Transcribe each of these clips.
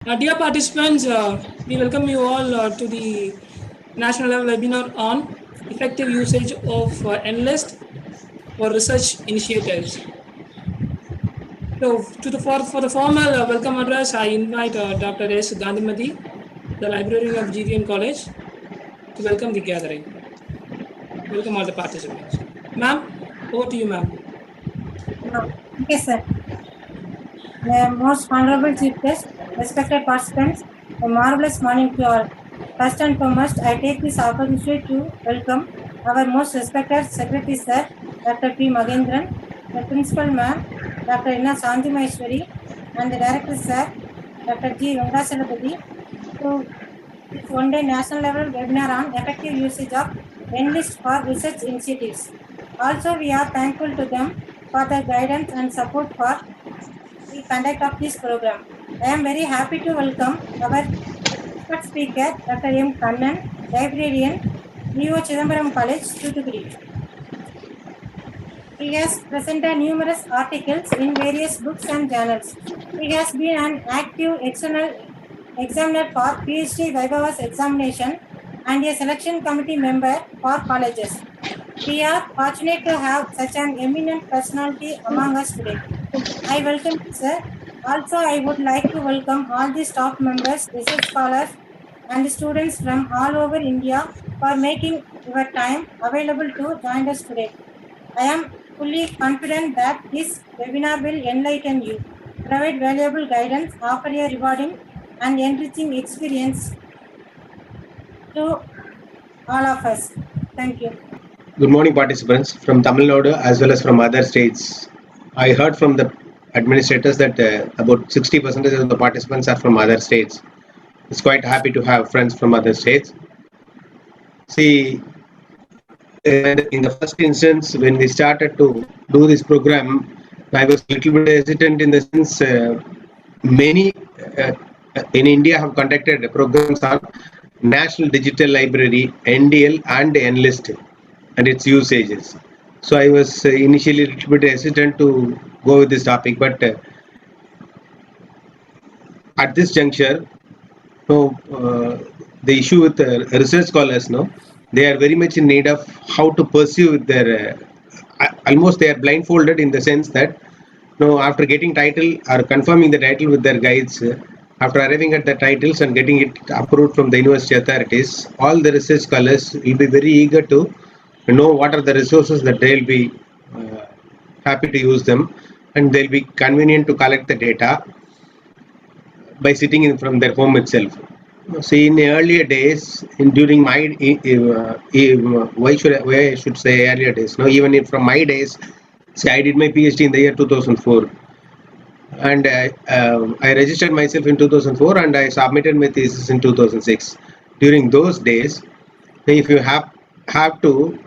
Dear participants, we welcome you all to the national level webinar on effective usage of Enlist for research initiatives. So, for the formal welcome address, I invite Dr. S. Gandhimati, the librarian of GVN College, to welcome the gathering. Welcome all the participants. Ma'am, over to you, ma'am. Okay, sir. Most honorable chief guest, respected participants, a marvelous morning to all. First and foremost, I take this opportunity to welcome our most respected Secretary Sir, Dr. P. Magendran, the Principal Ma'am, Dr. Inna Shanti Maheshwari, and the Director Sir, Dr. G. Vengasalapati, to this one-day national level webinar on effective usage of Enlist for research initiatives. Also, we are thankful to them for their guidance and support for the conduct of this program. I am very happy to welcome our expert speaker, Dr. M. Kannan, librarian, EO Chidambaram College, Thuthukudi. He has presented numerous articles in various books and journals. He has been an active external examiner for PhD Vaibhavas examination and a selection committee member for colleges. We are fortunate to have such an eminent personality among us today. I welcome you, sir. Also, I would like to welcome all the staff members, research scholars, and students from all over India for making your time available to join us today. I am fully confident that this webinar will enlighten you, provide valuable guidance, offer a rewarding and enriching experience to all of us. Thank you. Good morning, participants from Tamil Nadu as well as from other states. I heard from the administrators that about 60% of the participants are from other states. It's quite happy to have friends from other states. See, in the first instance, when we started to do this program, I was a little bit hesitant in the sense many in India have conducted programs on National Digital Library, NDL and Enlist and its usages. So I was initially a little bit hesitant to go with this topic, but at this juncture, the issue with research scholars, they are very much in need of how to pursue their. Almost they are blindfolded in the sense that, after getting title or confirming the title with their guides, after arriving at the titles and getting it approved from the university authorities, all the research scholars will be very eager to know what are the resources that they'll be happy to use them, and they'll be convenient to collect the data by sitting in from their home itself. See, in the earlier days, during my why I should say earlier days? No, even from my days, see, I did my PhD in the year 2004, and I registered myself in 2004, and I submitted my thesis in 2006. During those days, if you have to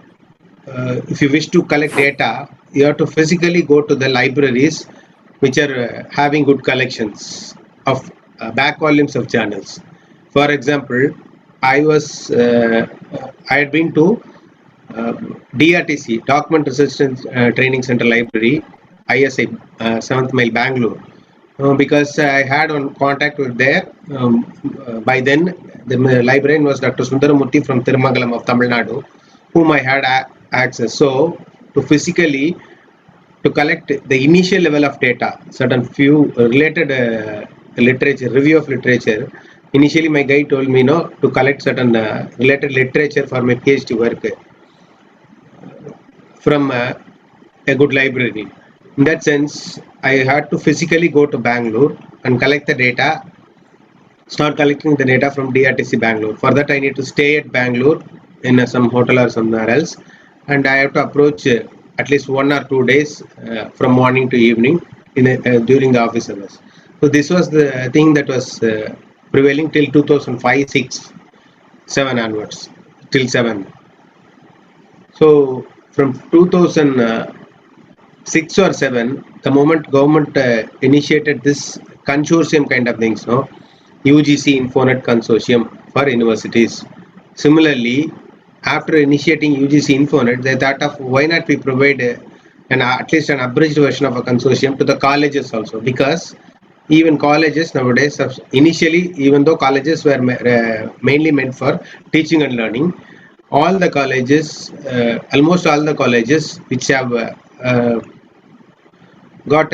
if you wish to collect data, you have to physically go to the libraries which are having good collections of back volumes of journals. For example, I had been to DRTC, Document Research and Training Center Library, ISI, 7th Mile, Bangalore, because I had on contact with there. By then, the librarian was Dr. Sundaramurthy from Tirumangalam of Tamil Nadu, whom I had access. So, to physically to collect the initial level of data, certain few related literature, review of literature. Initially, my guide told me, to collect certain related literature for my PhD work from a good library. In that sense, I had to physically go to Bangalore and collect the data, start collecting the data from DRTC Bangalore. For that, I need to stay at Bangalore in some hotel or somewhere else, and I have to approach at least 1 or 2 days from morning to evening during the office hours. So this was the thing that was prevailing till 2005, 6, 7 onwards, till 7. So from 2006 or 7, the moment government initiated this consortium kind of things, UGC Infonet Consortium for universities. Similarly, after initiating UGC Infonet, they thought of why not we provide at least an abridged version of a consortium to the colleges also, because Even colleges nowadays, initially, even though colleges were mainly meant for teaching and learning, all the colleges, almost all the colleges which have got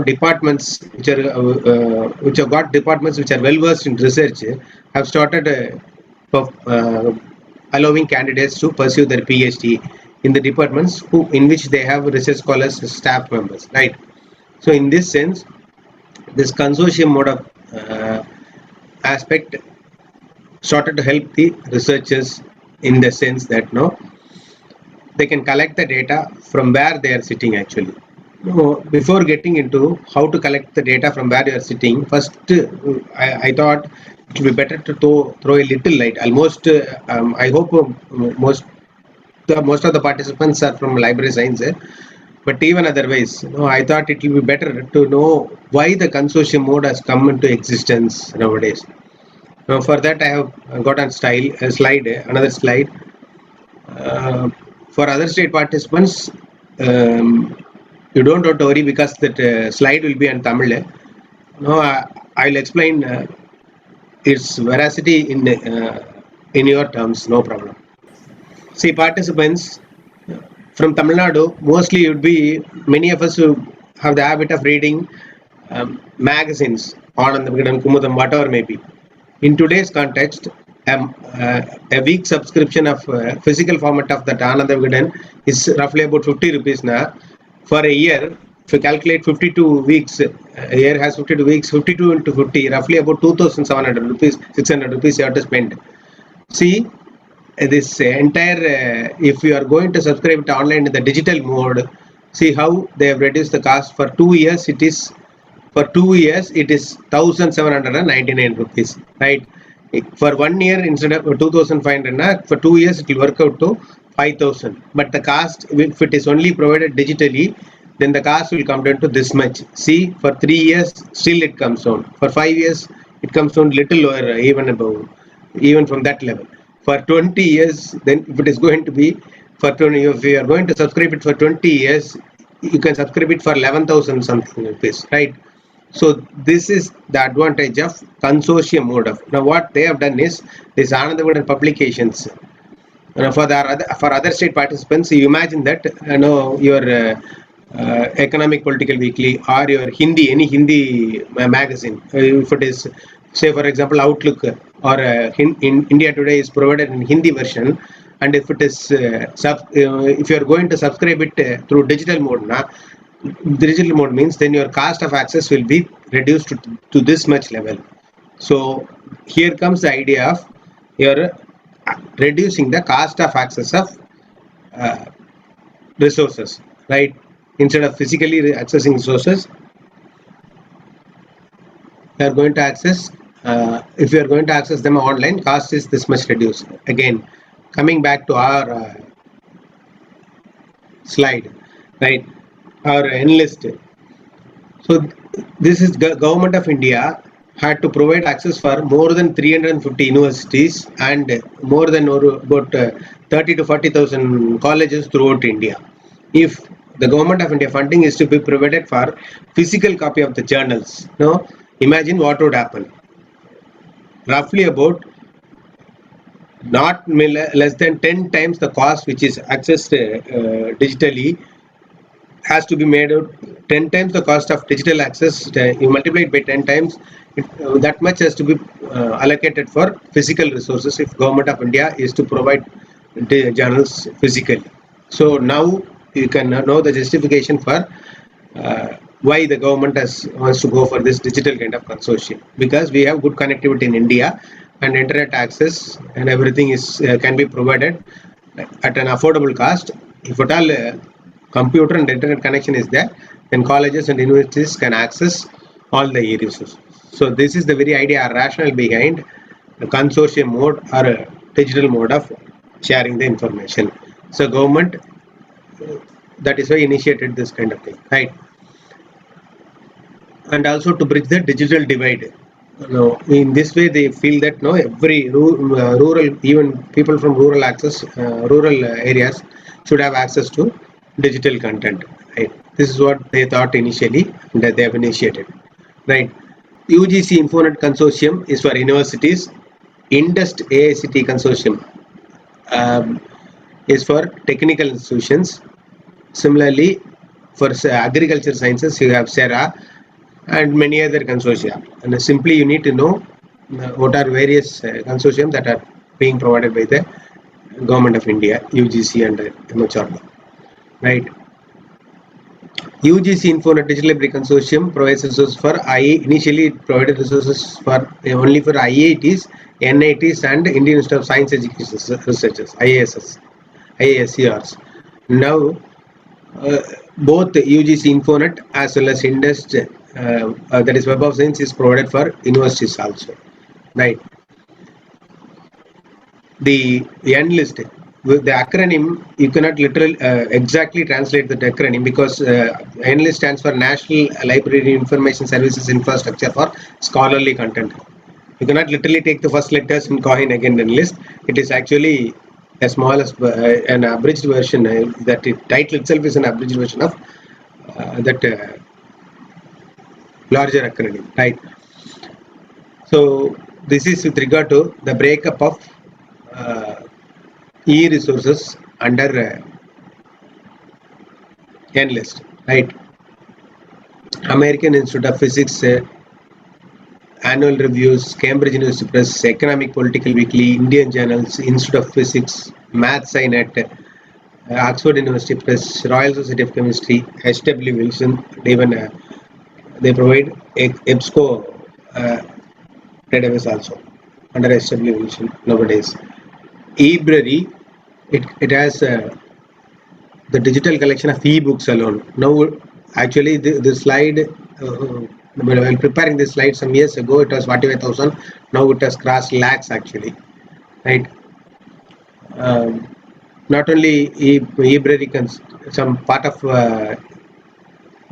departments which have got departments which are well versed in research have started allowing candidates to pursue their PhD in the departments in which they have research scholars as staff members, right? So in this sense, this consortium mode of aspect started to help the researchers in the sense that they can collect the data from where they are sitting actually. Before getting into how to collect the data from where you are sitting, first I thought it would be better to throw a little light. Almost, I hope most of the participants are from library science, but even otherwise, I thought it will be better to know why the consortium mode has come into existence nowadays. Now, for that, I have got a slide, another slide. For other state participants, you don't have to worry because that slide will be in Tamil. I'll explain its veracity in your terms, no problem. See, participants from Tamil Nadu, mostly would be many of us who have the habit of reading magazines, Anandam Vigadan, Kumudam, whatever may be. In today's context, a week subscription of physical format of that Anandam Vigadan is roughly about 50 rupees now. For a year, if you calculate 52 weeks, a year has 52 weeks, 52 into 50, roughly about 2,700 rupees, 600 rupees you have to spend. See, this entire, if you are going to subscribe to online in the digital mode, see how they have reduced the cost. For 2 years, it is 1,799 rupees, right? For 1 year, instead of 2,500, for 2 years, it will work out to 5,000. But the cost, if it is only provided digitally, then the cost will come down to this much. See, for 3 years, still it comes down. For 5 years, it comes down little lower, even from that level. For 20 years, then if it is going to be for 20, if you are going to subscribe it for 20 years, you can subscribe it for 11,000 something rupees, right? So this is the advantage of consortium mode of. Now what they have done is this Anandam Vigadan publications. For other state participants, you imagine that your Economic Political Weekly or your any Hindi magazine, if it is, say for example, Outlook or in India Today is provided in Hindi version, and if it is if you are going to subscribe it through digital mode, digital mode means then your cost of access will be reduced to this much level. So here comes the idea of your reducing the cost of access of resources, right? Instead of physically accessing resources, you are going to access. If you are going to access them online, cost is this much reduced. Again, coming back to our slide, right? Our enlist. So this is Government of India had to provide access for more than 350 universities and more than about 30 to 40,000 colleges throughout India. If the Government of India funding is to be provided for physical copy of the journals, imagine what would happen. Roughly about not less than 10 times the cost which is accessed digitally has to be made out 10 times the cost of digital access. You multiply it by 10 times, that much has to be allocated for physical resources if Government of India is to provide the journals physically. So now you can know the justification for why the government wants to go for this digital kind of consortium, because we have good connectivity in India and internet access and everything is can be provided at an affordable cost. If at all computer and internet connection is there, then colleges and universities can access all the resources. So this is the very idea or rationale behind the consortium mode or a digital mode of sharing the information. So government, that is why initiated this kind of thing, right? And also to bridge the digital divide. In this way they feel that every rural, even people from rural areas should have access to digital content, right? This is what they thought initially that they have initiated. right? UGC Infonet Consortium is for universities. Indust AICT Consortium is for technical institutions. Similarly, for agriculture sciences, you have SERA and many other consortia. And simply you need to know what are various consortium that are being provided by the Government of India, UGC and MHRD, right? UGC Infonet Digital Library Consortium provides resources for initially it provided resources for only for IITs, NITs and Indian Institute of Science Education Researchers, IISCRs. Now both UGC Infonet as well as Indust, that is Web of Science, is provided for universities also, right? The NLIST, with the acronym, you cannot literally exactly translate the acronym because NLIST stands for National Library Information Services Infrastructure for Scholarly Content. You cannot literally take the first letters and coin again NLIST. It is actually as small as an abridged version. That title itself is an abridged version of that larger acronym, right? So this is with regard to the breakup of e-resources under NLIST, right? American Institute of Physics annual reviews, Cambridge University Press, Economic Political Weekly, Indian Journals, Institute of Physics, MathSciNet, Oxford University Press, Royal Society of Chemistry, H.W. Wilson, even they provide EBSCO database also under H.W. Wilson nowadays. eBrary, it has the digital collection of e-books alone. Now, actually, the slide, while preparing this slide some years ago, it was 45,000. Now it has crossed lakhs actually, right? Not only eBrary, some part of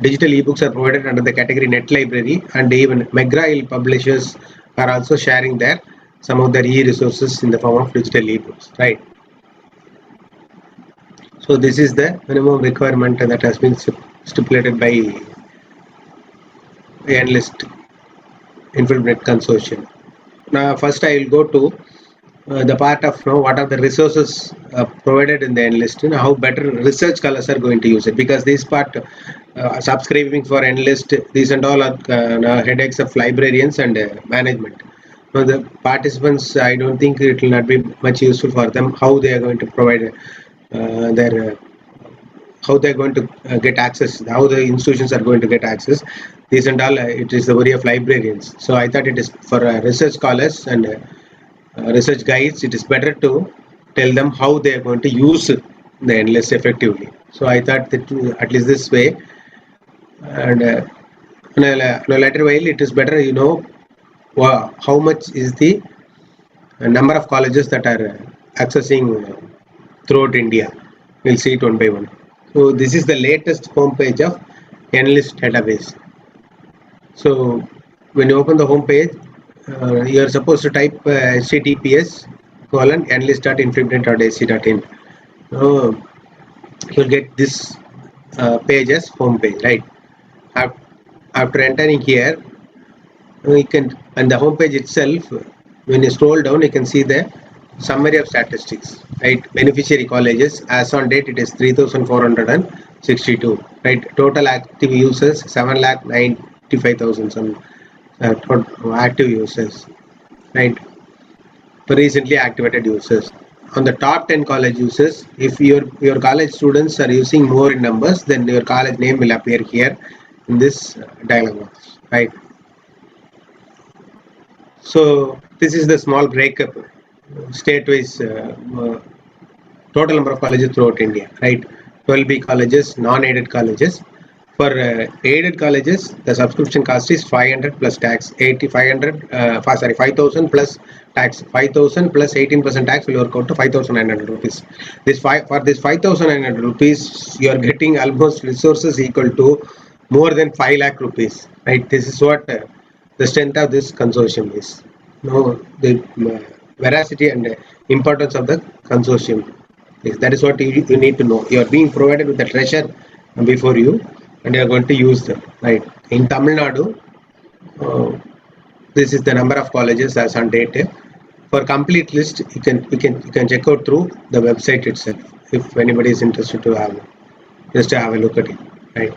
digital ebooks are provided under the category Net Library, and even McGraw-Hill publishers are also sharing some of their e-resources in the form of digital ebooks, right? So this is the minimum requirement that has been stipulated by the NLIST Infonet Consortium. Now first I will go to the part of what are the resources provided in the NLIST, how better research scholars are going to use it, because this part subscribing for NLIST, these and all are headaches of librarians and management. Now the participants, I don't think it will not be much useful for them how they are going to provide how they're going to get access, how the institutions are going to get access. These and all, it is the worry of librarians. So I thought it is for research scholars and research guides, it is better to tell them how they are going to use the NLIST effectively. So I thought that at least this way, and in a later while, it is better, how much is the number of colleges that are accessing throughout India. We'll see it one by one. So this is the latest homepage of NLIST database. So when you open the homepage, you are supposed to type https://nlist.infonet.ac.in. You'll get this page as homepage, right? After entering here, we can, and the homepage itself, when you scroll down, you can see the summary of statistics, right? Beneficiary colleges, as on date, it is 3,462, right? Total active users, 7,95,000 some active users, right? Recently activated users. On the top 10 college users, if your college students are using more in numbers, then your college name will appear here in this dialog box, right? So this is the small breakup, state-wise total number of colleges throughout India, right? 12B colleges, non-aided colleges. For aided colleges, the subscription cost is 500 plus tax, 5,000 plus tax, 5,000 plus 18% tax will work out to 5,900 rupees. For this 5,900 rupees, you are getting almost resources equal to more than 5 lakh rupees, right? This is what the strength of this consortium is. The veracity and importance of the consortium. That is what you need to know. You are being provided with the treasure before you, and you are going to use them, right? In Tamil Nadu, This is the number of colleges as on date. For complete list, you can check out through the website itself if anybody is interested to have just to have a look at it, right?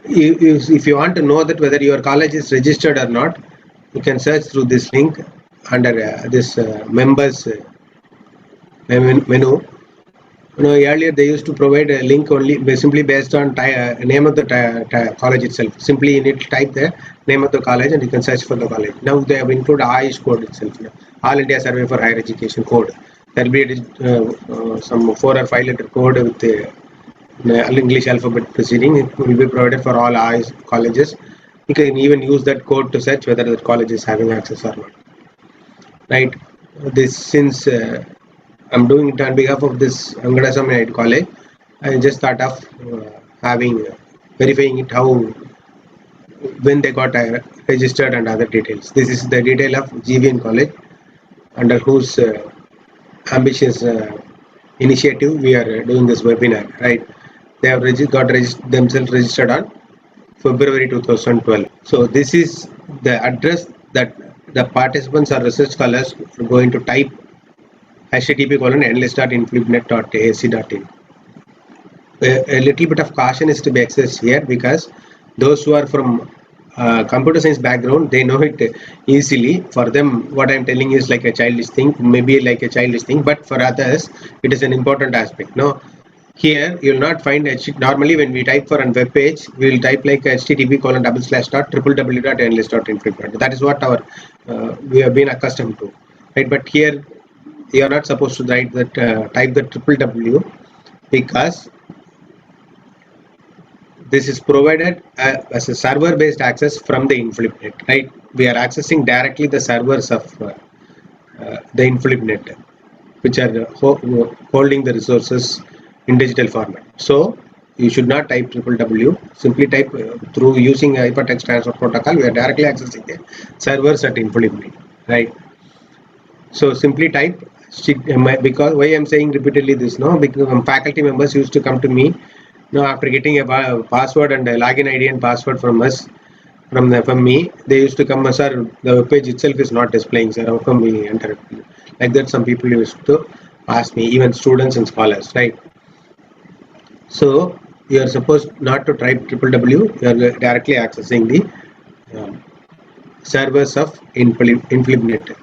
If you want to know that whether your college is registered or not, you can search through this link under this members menu. Earlier they used to provide a link only simply based on name of the college itself. Simply you need to type the name of the college and you can search for the college. Now they have included AIS code itself. All India Survey for Higher Education code. There will be some 4 or 5 letter code with the English alphabet preceding. It will be provided for all AIS colleges. You can even use that code to search whether the college is having access or not. Right. This since I'm doing it on behalf of this Venkateswamy College. I just thought of verifying it how when they got registered and other details. This is the detail of GVN College, under whose ambitious initiative we are doing this webinar. Right? They have themselves registered on February 2012. So this is the address that the participants or research scholars are going to type http://enlist.inflibnet.ac.in. A little bit of caution is to be exercised here because those who are from computer science background, they know it easily. For them, what I'm telling is like a childish thing, maybe like a childish thing, but for others, it is an important aspect. No, here you will not find normally when we type for a web page, we will type like http://www.enlist.inflibnet. That is what our we have been accustomed to, right? But here you are not supposed to write that type the www because this is provided as a server based access from the InflibNet, right? We are accessing directly the servers of the InflibNet, which are holding the resources in digital format. So you should not type www, simply type through using hypertext transfer protocol. We are directly accessing the servers at InflibNet, right? So simply type, because why I'm saying repeatedly this, no, because faculty members used to come to me after getting a password and a login ID and password from us, from me, they used to come, sir, the web page itself is not displaying, sir, how come we enter it? Like that, some people used to ask me, even students and scholars, right? So you are supposed not to type www, you are directly accessing the servers of InflibNet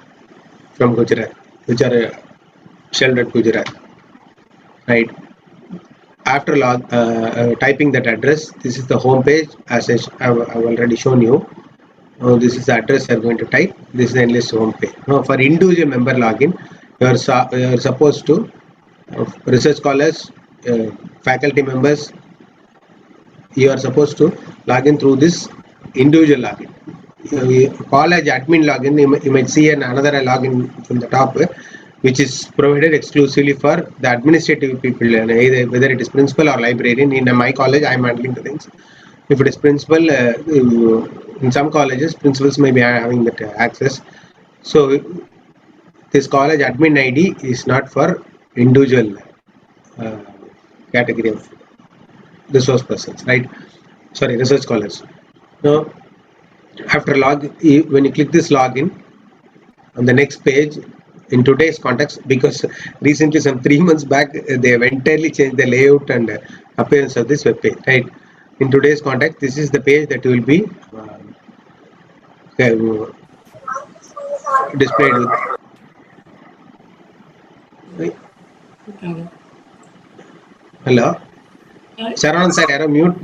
from Gujarat, which are shelled at Gujarat, right? After typing that address, this is the home page, as I've already shown you. This is the address you are going to type. This is the Enlist home page. Now, for individual member login, you are supposed to, research scholars, faculty members, you are supposed to log in through this individual login. College admin login, you might see another login from the top, which is provided exclusively for the administrative people, either whether it is principal or librarian. In my college, I am handling the things. If it is principal, in some colleges, principals may be having that access. So this college admin ID is not for individual category of resource persons, right? Sorry, research scholars. Now, after when you click this login, on the next page, in today's context, because recently some 3 months back they have entirely changed the layout and appearance of this web page, right? In today's context, this is the page that will be displayed with. Right? Okay. Hello, Sharon sir, are you mute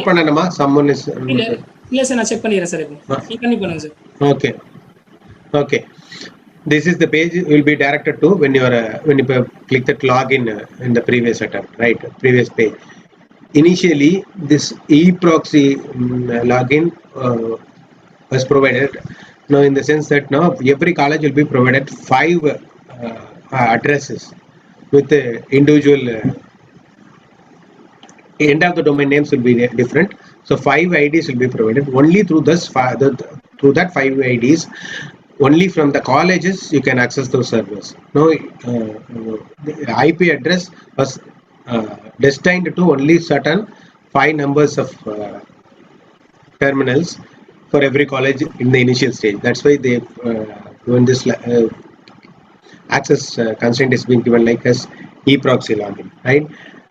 pananama? Someone is இல்ல sir நான் check பண்ணிடுறேன் sir இப்போ நீங்க கண்டிப்பா பண்ணுங்க sir. Okay. This is the page you will be directed to when you click that login in the previous attempt, right? Previous page. Initially, this eProxy login was provided. Now, in the sense that now every college will be provided 5 addresses with individual end of the domain names will be different. So 5 IDs will be provided only through through that 5 IDs. Only from the colleges you can access those servers. Now, the IP address was destined to only certain 5 numbers of terminals for every college in the initial stage. That's why they when this access constraint is being given like as e-proxy login, right?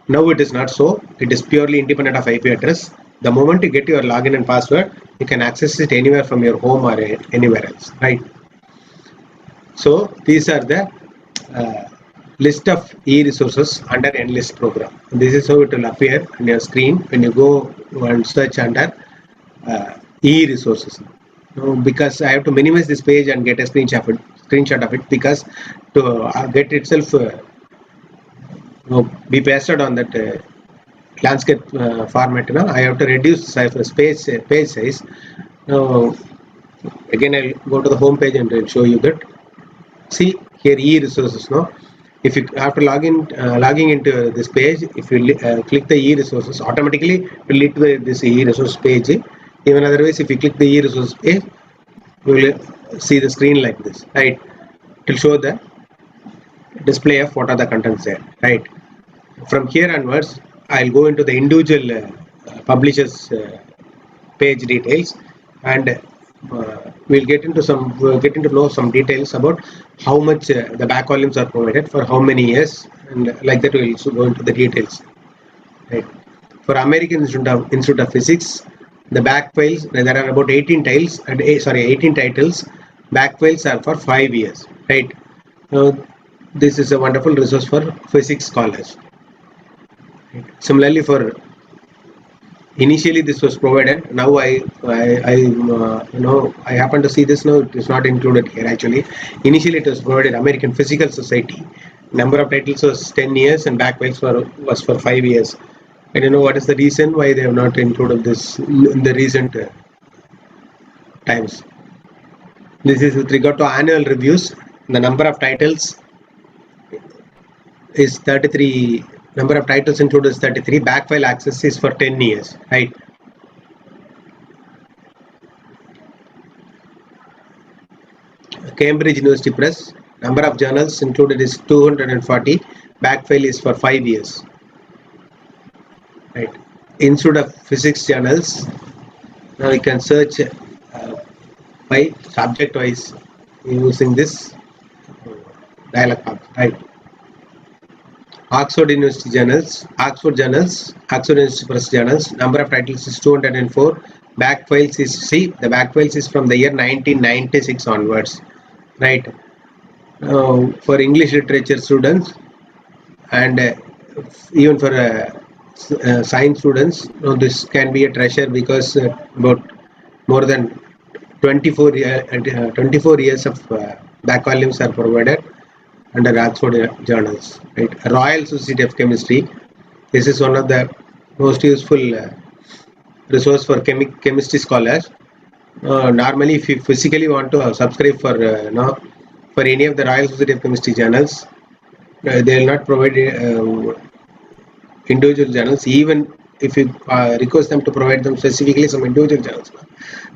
Now it is not so. It is purely independent of IP address. The moment you get your login and password, you can access it anywhere from your home or anywhere else, right? So these are the list of e-resources under Enlist program. This is how it will appear on your screen when you go and search under e-resources. Because I have to minimize this page and get a screenshot of it, because to get itself be pasted on that landscape format, I have to reduce page size. Again, I'll go to the home page and I'll show you that. See here, e-resources. If you after logging into this page, if you click the e-resources, automatically it will lead to this e-resource page. Even otherwise, if you click the e-resource page, you will see the screen like this, right? It will show the display of what are the contents there, right? From here onwards, I'll go into the individual publishers page details, and we'll get into know some details about how much the back volumes are provided for how many years, and like that we'll also go into the details, right? For American Institute of Physics, the back files, there are about 18 titles. Back files are for 5 years, right? This is a wonderful resource for physics scholars. Right? Similarly, for initially this was provided. Now I happen to see this now. It is not included here actually. Initially it was provided American Physical Society. Number of titles was 10 years and back files was for 5 years. I don't know what is the reason why they have not included this in the recent times. This is with regard to annual reviews. The number of titles is 33. Number of titles included is 33. Backfile access is for 10 years, right? Cambridge University Press. Number of journals included is 240. Backfile is for 5 years. Right. Institute of Physics journals. Now you can search by subject wise using this dialog box, right? Oxford University journals, Oxford University Press journals. Number of titles is 204. Back files is the back files is from the year 1996 onwards, right? For English literature students and even for science students, this can be a treasure, because about more than 24 years of back volumes are provided under Oxford journals, right? Royal Society of Chemistry. This is one of the most useful resource for chemistry scholars. Normally, if you physically want to subscribe for any of the Royal Society of Chemistry journals, they will not provide individual journals. Even if you request them to provide them specifically some individual journals,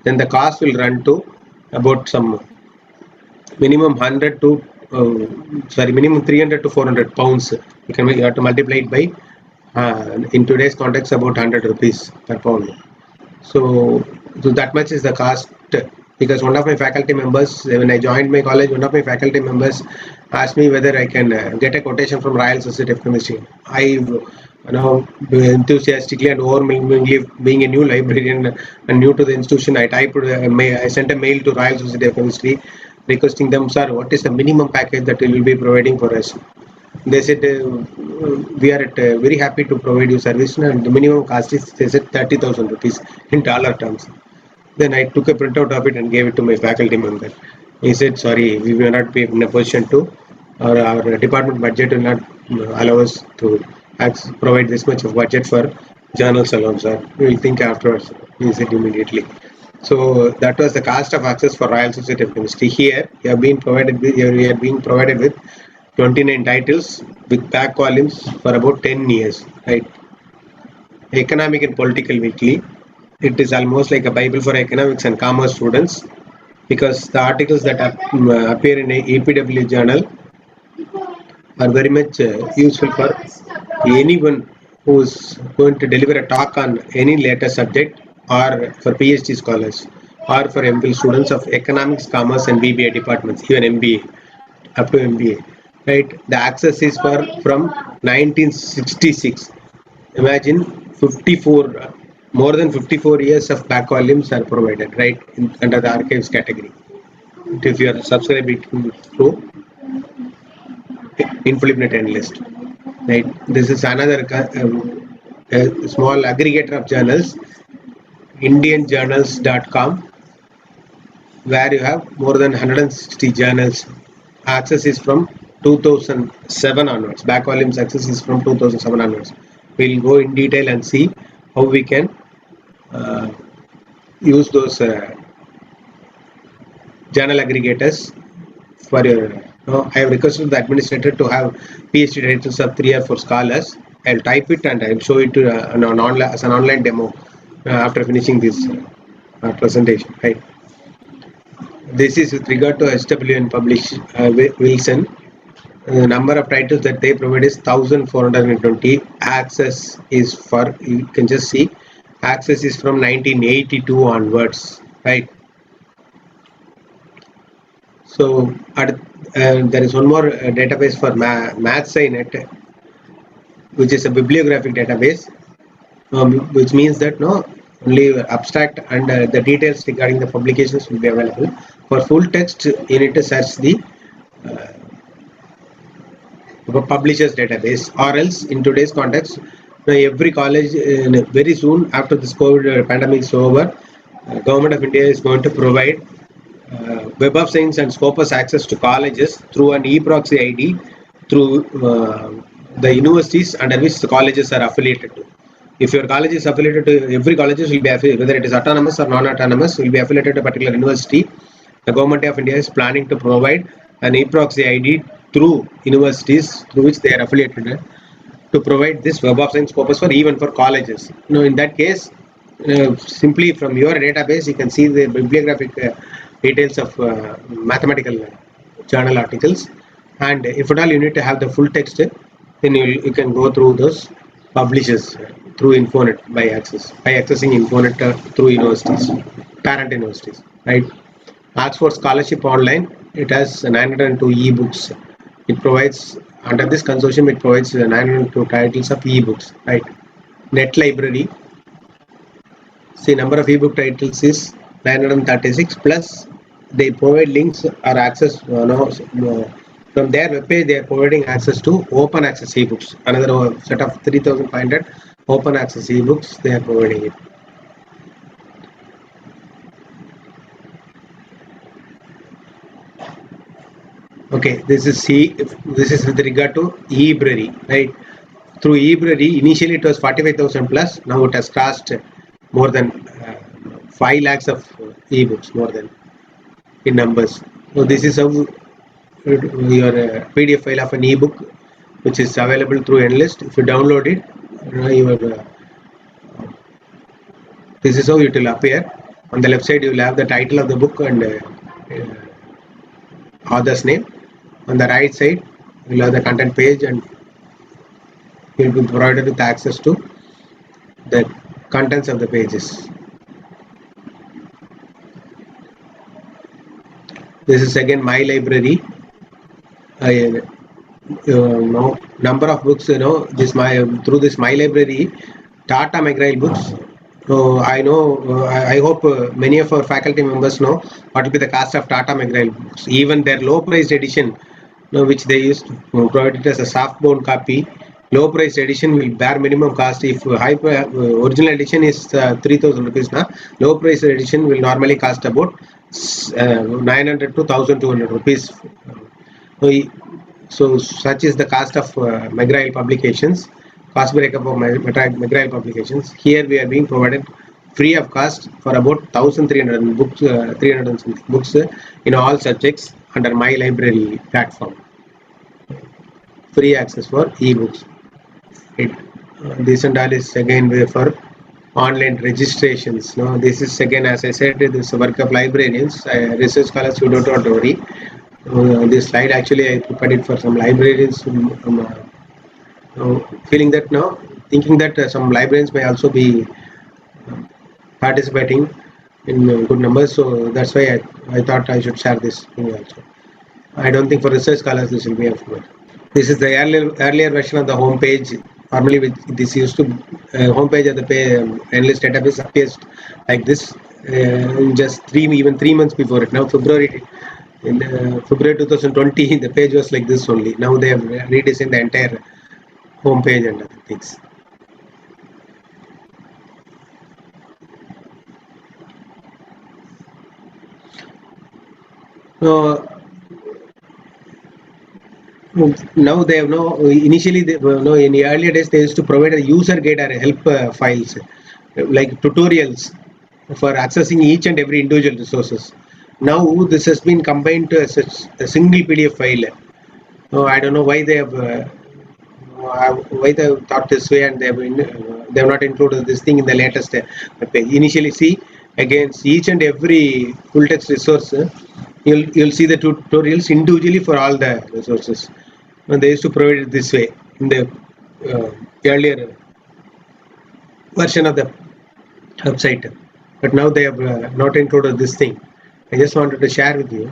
then the cost will run to about some minimum 100 to minimum 300 to 400 pounds. You have to multiply it by in today's context about 100 rupees per pound. So that much is the cost. Because one of my faculty members, when I joined my college, one of my faculty members asked me whether I can get a quotation from Royal Society of Chemistry. I enthusiastically and overwhelmingly, being a new librarian and new to the institution, I sent a mail to Royal Society of Chemistry requesting them, sir, what is the minimum package that you will be providing for us? They said, we are very happy to provide you service, and the minimum cost is, they said, 30,000 rupees in dollar terms. Then I took a printout of it and gave it to my faculty member. He said, sorry, we will not be in a position to, or our department budget will not allow us to provide this much of budget for journals alone, sir. We will think afterwards, he said immediately. So that was the cost of access for Royal Society of Chemistry. Here, you are being provided with 29 titles with back volumes for about 10 years, right? Economic and Political Weekly. It is almost like a Bible for economics and commerce students, because the articles that appear in a EPW journal are very much useful for anyone who is going to deliver a talk on any latest subject or for PhD scholars, or for MPhil students of economics, commerce, and BBA departments, even MBA, up to MBA. Right? The access is for from 1966. Imagine 54, more than 54 years of back volumes are provided, right, under the archives category. If you are subscribing through InfoLibNet Enlist, right? This is another small aggregator of journals, indianjournals.com, where you have more than 160 journals. Access is from 2007 onwards. Back volumes access is from 2007 onwards. We'll go in detail and see how we can use those journal aggregators for your. I have requested the administrator to have PhD titles of 3 or 4 scholars. I'll type it and I'll show it to as an online demo after finishing this presentation. Right. This is with regard to SWN Publish Wilson. The number of titles that they provide is 1420. Access is for, you can just see, access is from 1982 onwards, right? So there is one more database for MathSciNet, which is a bibliographic database, which means that only abstract and the details regarding the publications will be available. For full text, you need to search the publishers database, or else in today's context, every college very soon after this COVID pandemic is over, Government of India is going to provide Web of Science and Scopus access to colleges through an e-proxy ID through the universities under which the colleges are affiliated to. If your college is affiliated to, every colleges will be affiliated, whether it is autonomous or non-autonomous, will be affiliated to a particular university. The Government of India is planning to provide an e-proxy ID through universities through which they are affiliated to provide this Web of Science Scopus for even for colleges. In that case, simply from your database, you can see the bibliographic details of mathematical journal articles, and if at all you need to have the full text, then you can go through those publishers through Infonet by accessing Infonet through universities, parent universities, right? Oxford Scholarship Online, it has 902 ebooks. It provides, under this consortium, it provides 902 titles of ebooks, right? Net Library, see, number of ebook titles is 936, plus they provide links or access from their webpage. They are providing access to open access ebooks, another set of 3500 open access ebooks they are providing it. Okay, this is with regard to eBrary, right? Through eBrary, initially it was 45,000 plus, now it has crossed more than 5 lakhs of ebooks, more than in numbers. So this is how your PDF file of an ebook, which is available through Enlist. If you download it, this is how it will appear. On the left side, you will have the title of the book and author's name. On the right side, you will have the content page, and you will be provided with access to the contents of the pages. This is again my library. Number of books, this through this my library, Tata McGrail books. I know, I hope many of our faculty members know what will be the cost of Tata McGrail books. Even their low priced edition, which they used to provide it as a softbound copy, low priced edition will bear minimum cost. If original edition is 3,000 rupees now, low priced edition will normally cost about 900 to 1,200 rupees. So such is the cost of McGrail publications, cost breakup of McGrail publications. Here we are being provided free of cost for about 1,300 books, 300 something books in all subjects under my library platform. Free access for ebooks. This and all is again for online registrations. This is again, as I said, this work of librarians, research scholars. You don't have to worry. This slide actually I prepared it for some librarians, feeling that thinking that some librarians may also be participating in good numbers. So that's why I thought I should share this thing also. I don't think for research scholars this will be helpful. This is the earlier version of the home page. Normally, this used to homepage of the Enlist database appears like this. Just 3 months before it. Now February 2020, the page was like this only. Now they have redesigned the entire homepage and other things. Now they have initially in the earlier days they used to provide a user guide or help files like tutorials for accessing each and every individual resources. Now this has been combined to a single PDF file. I don't know why they have thought this way, and they have not included this thing in the latest page. Initially, see against each and every full text resource, you'll see the tutorials individually for all the resources. And they used to provide it this way in the earlier version of the website, but now they have not included this thing. I just wanted to share with you.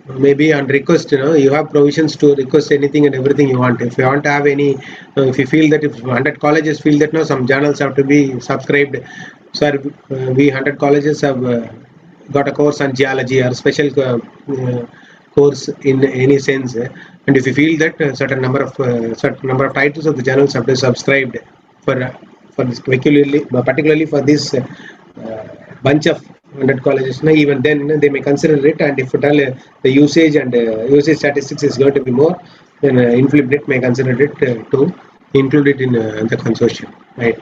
Maybe on request, you have provisions to request anything and everything you want. If you want to have any, if you feel that if 100 colleges feel that some journals have to be subscribed, sir, we 100 colleges have got a course on geology or special course in any sense, and if you feel that certain number of titles of the journals have to be subscribed for this particularly for this bunch of 100 colleges, even then they may consider it, and if at all the usage and usage statistics is going to be more, then InfluBNet may consider it to include it in the consortium, right?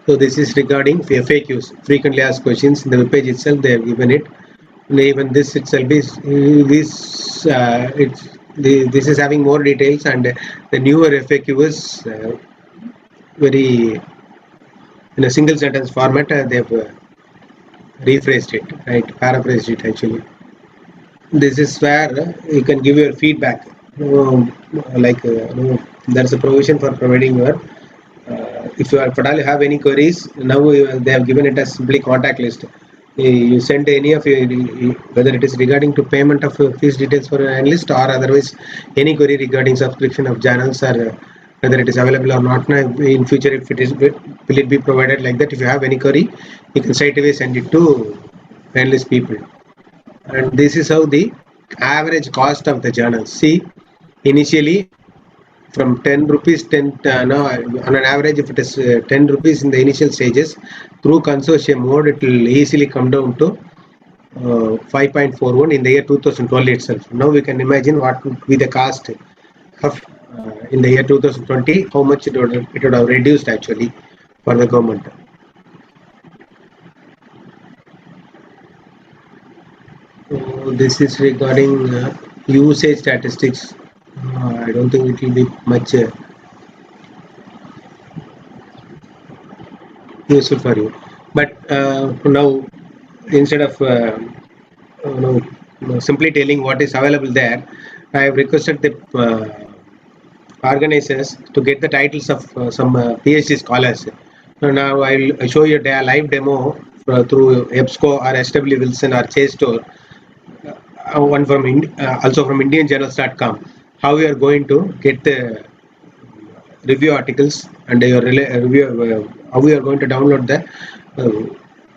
So this is regarding FAQs, frequently asked questions. In the web page itself, they have given it. And even this itself is this is having more details, and the newer FAQ is very in a single sentence format. They've rephrased it, right? Paraphrased it actually. This is where you can give your feedback. There's a provision for providing your. If you have any queries, now they have given it as simply contact list. You send any of your, whether it is regarding to payment of fees details for an analyst or otherwise any query regarding subscription of journals or whether it is available or not. In future, if it is, will it be provided like that? If you have any query, you can straight away send it to analyst people. And this is how the average cost of the journals. See, initially from 10 rupees, on an average, if it is 10 rupees in the initial stages, through consortium mode, it will easily come down to 5.41 in the year 2012 itself. Now we can imagine what would be the cost of in the year 2020, how much it would have reduced actually for the government. This is regarding usage statistics. I don't think it will be much useful for you. But now, instead of simply telling what is available there, I have requested the organizers to get the titles of some PhD scholars. Now I'll show you a live demo through EBSCO or SW Wilson or JSTOR, one from also from IndianJournals.com. How you are going to get the review articles and your review, how you are going to download the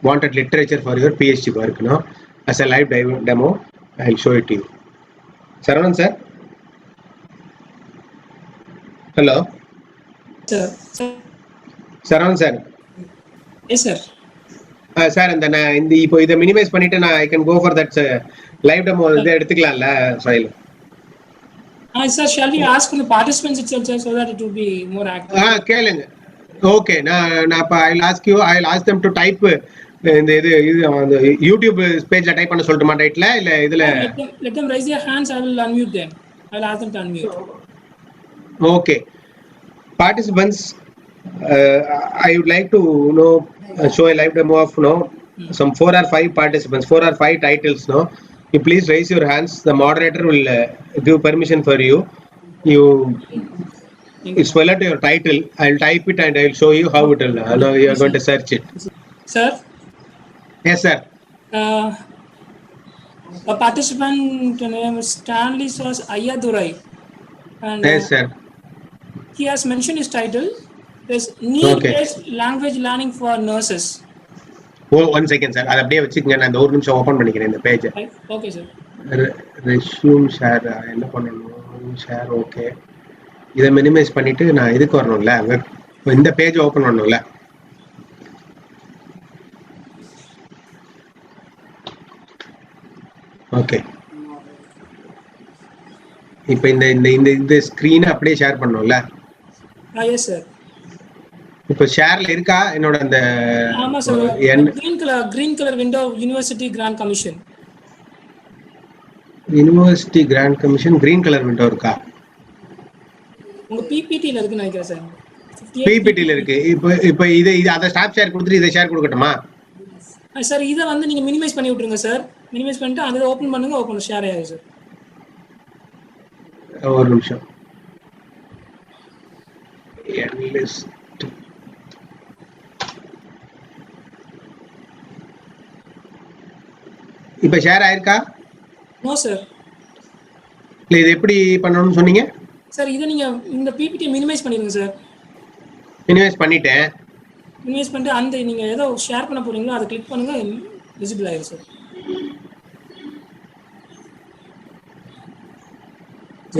wanted literature for your PhD work. Now, as a live demo, I will show it to you. Saravanan sir. Hello. Sir. Saravanan sir. Yes, sir. Sir, and then இப்போ இதை minimize பண்ணிட்டு I can go for that live demo இதை எடுத்துக்கலாம்ல soil. Sir, shall we ask from the participants itself, sir, so that it will be more active? கேளுங்க. Okay, I'll ask them to type இந்த இது அந்த YouTube பேஜ்ல type பண்ண சொல்லட்டுமா ரைட்ல இல்ல இதுல let them raise their hands. I will unmute them. I'll ask them to unmute. Okay, participants, I would like to show a live demo of some 4 or 5 participants, 4 or 5 titles. You please raise your hands. The moderator will give permission for you. You It's similar to your title. I'll type it and I'll show you how it will. Now you are going to search it. Sir, Yes, sir. a participant name is Stanley Sos Ayadurai, and Yes, sir. he has mentioned his title. There's Okay. need-based language learning for nurses. Oh, 1 second, sir. அதை அப்படியே வச்சுக்கங்க. நான் இந்த ஒரு நிமிஷம் open பண்ணிக்கிறேன் இந்த page. Right? Okay, sir. Resume share என்ன பண்ணணும்? Share okay. இதை மினிமைஸ் பண்ணிட்டு நான் இதுக்கு வரணும்ல, இந்த பேஜ் ஓபன் பண்ணணும்ல. ஓகே, இப்போ இந்த இந்த இந்த இந்த ஸ்கிரீனை அப்படியே ஷேர் பண்ணணும்ல. Yes, sir. இப்போ ஷேர்ல இருக்கா என்னோட அந்த ஆமா sir. green color window University Grant Commission. University grant commission green colour window இருக்கா? உங்க PPT-ல இருக்குன்னு நினைக்கிறேன் சார். PPT-ல இருக்கு. இப்போ இதை அத ஸ்டாப் ஷேர் கொடுத்துட்டு இதை ஷேர் கொடுக்கட்டுமா? சார் இதை வந்து நீங்க மினிமைஸ் பண்ணி விட்டுருங்க சார். மினிமைஸ் பண்ணிட்டு அதை ஓபன் பண்ணுங்க. ஓபன் ஷேர் ஆயிடும் சார். ஒரு நிமிஷம். என்லிஸ்ட் இப்ப ஷேர் ஆயிருக்கா? No sir. இல்ல இது எப்படி பண்ணணும்னு சொன்னீங்க? சார் இதை நீங்க இந்த PPT மினிமைஸ் பண்ணிடுங்க சார். மினிமைஸ் பண்ணிட்டேன். மினிமைஸ் பண்ணிட்டு அந்த நீங்க ஏதோ ஷேர் பண்ண போறீங்களோ அதை கிளிக் பண்ணுங்க, விசிபிள் ஆயிடும் சார்.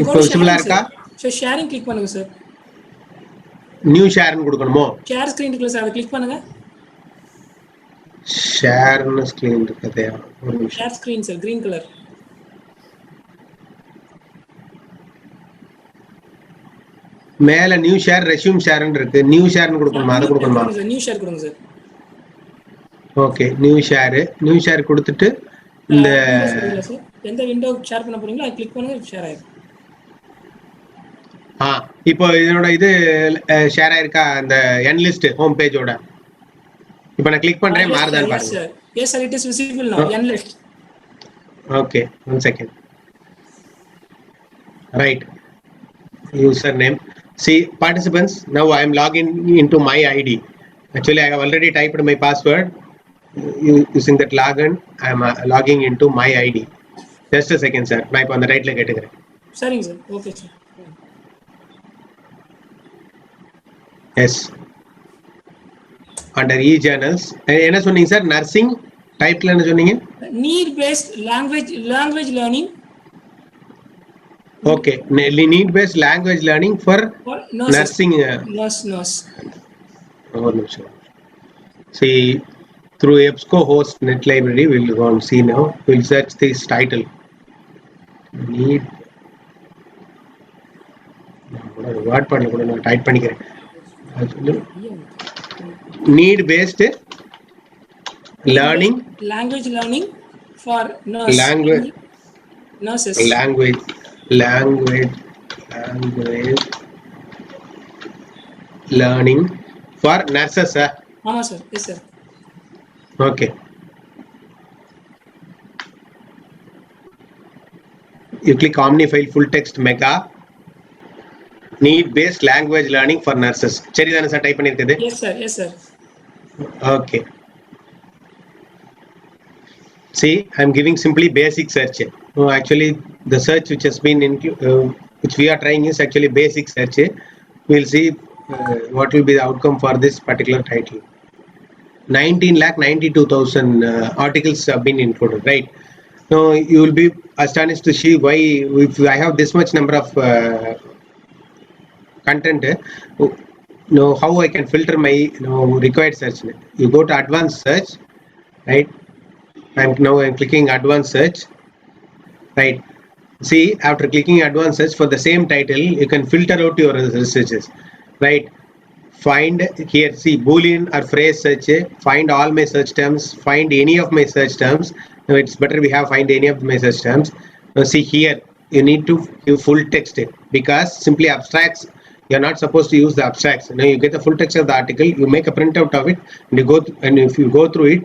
இப்போ விசிபிளா இருக்கா? சார் ஷேரிங் கிளிக் பண்ணுங்க சார். நியூ ஷேர்னு கொடுக்கணுமோ? ஷேர் ஸ்கிரீன் இருக்குல்ல சார், அதை கிளிக் பண்ணுங்க. ஷேர்னு ஸ்கிரீன் இருக்குதே. ஒரு நிமிஷம். Share screen sir, green colour. மேல நியூ ஷேர் ரெஸ்யூம் ஷேர்னு இருக்கு. நியூ ஷேர்னு கொடுக்கணுமா? அதை கொடுக்கணுமா? நியூ ஷேர் கொடுங்க சார். ஓகே, நியூ ஷேர் கொடுத்துட்டு இந்த எந்த விண்டோ ஷேர் பண்ண போறீங்களோ அதை கிளிக் பண்ணுங்க, ஷேர் ஆயிடும். இப்போ இதனோட இது ஷேர் ஆயிருக்கா அந்த என்லிஸ்ட் ஹோம் பேஜோட? இப்போ நான் கிளிக் பண்றேன், மாறுதான்னு பாருங்க. Yes sir, it is visible now. Enlist. Okay, 1 second. Right. Username. See, participants, now I am logging into my ID. Actually, I have already typed my password. Using that login, I am logging into my ID. Just a second, sir. நான் இப்போ அந்த ரைட்ல கேட்டுக்கிறேன். சரிங்க sir. Okay sir. Yes. Under e-journals. என்ன சொன்னீங்க sir? Nursing title என்ன சொன்னீங்க? Need based language learning. Okay, need based language learning for nursing. Nurse. One minute. See, through EBSCO host net library, we'll go and see now. We'll search this title. Need. Word பண்ணல கூட நான் type பண்ணிக்கிறேன். Need based learning. Language learning for nurses. Language learning for nurses, sir. ஆமா sir. Yes sir. Okay. You click OmniFile full text mega. Need based language learning for nurses. சரிதானே sir type பண்ணிருக்குது? Yes sir. Yes sir. Okay. See, I'm giving simply basic search. No, actually, the search which has been which we are trying is actually basic search. We'll see what will be the outcome for this particular title. 19,92,000 articles have been included, right? So you will be astonished to see why, if I have this much number of content, how I can filter my required search. You go to advanced search, right? I'm clicking advanced search, right? See, after clicking advanced search for the same title, you can filter out your researches, right? Find here, see, Boolean or phrase search, find all my search terms, find any of my search terms. Now it's better we have find any of my search terms. Now see here, you need to give full text because simply abstracts, you're not supposed to use the abstracts. Now you get the full text of the article, you make a printout of it, and you go if you go through it,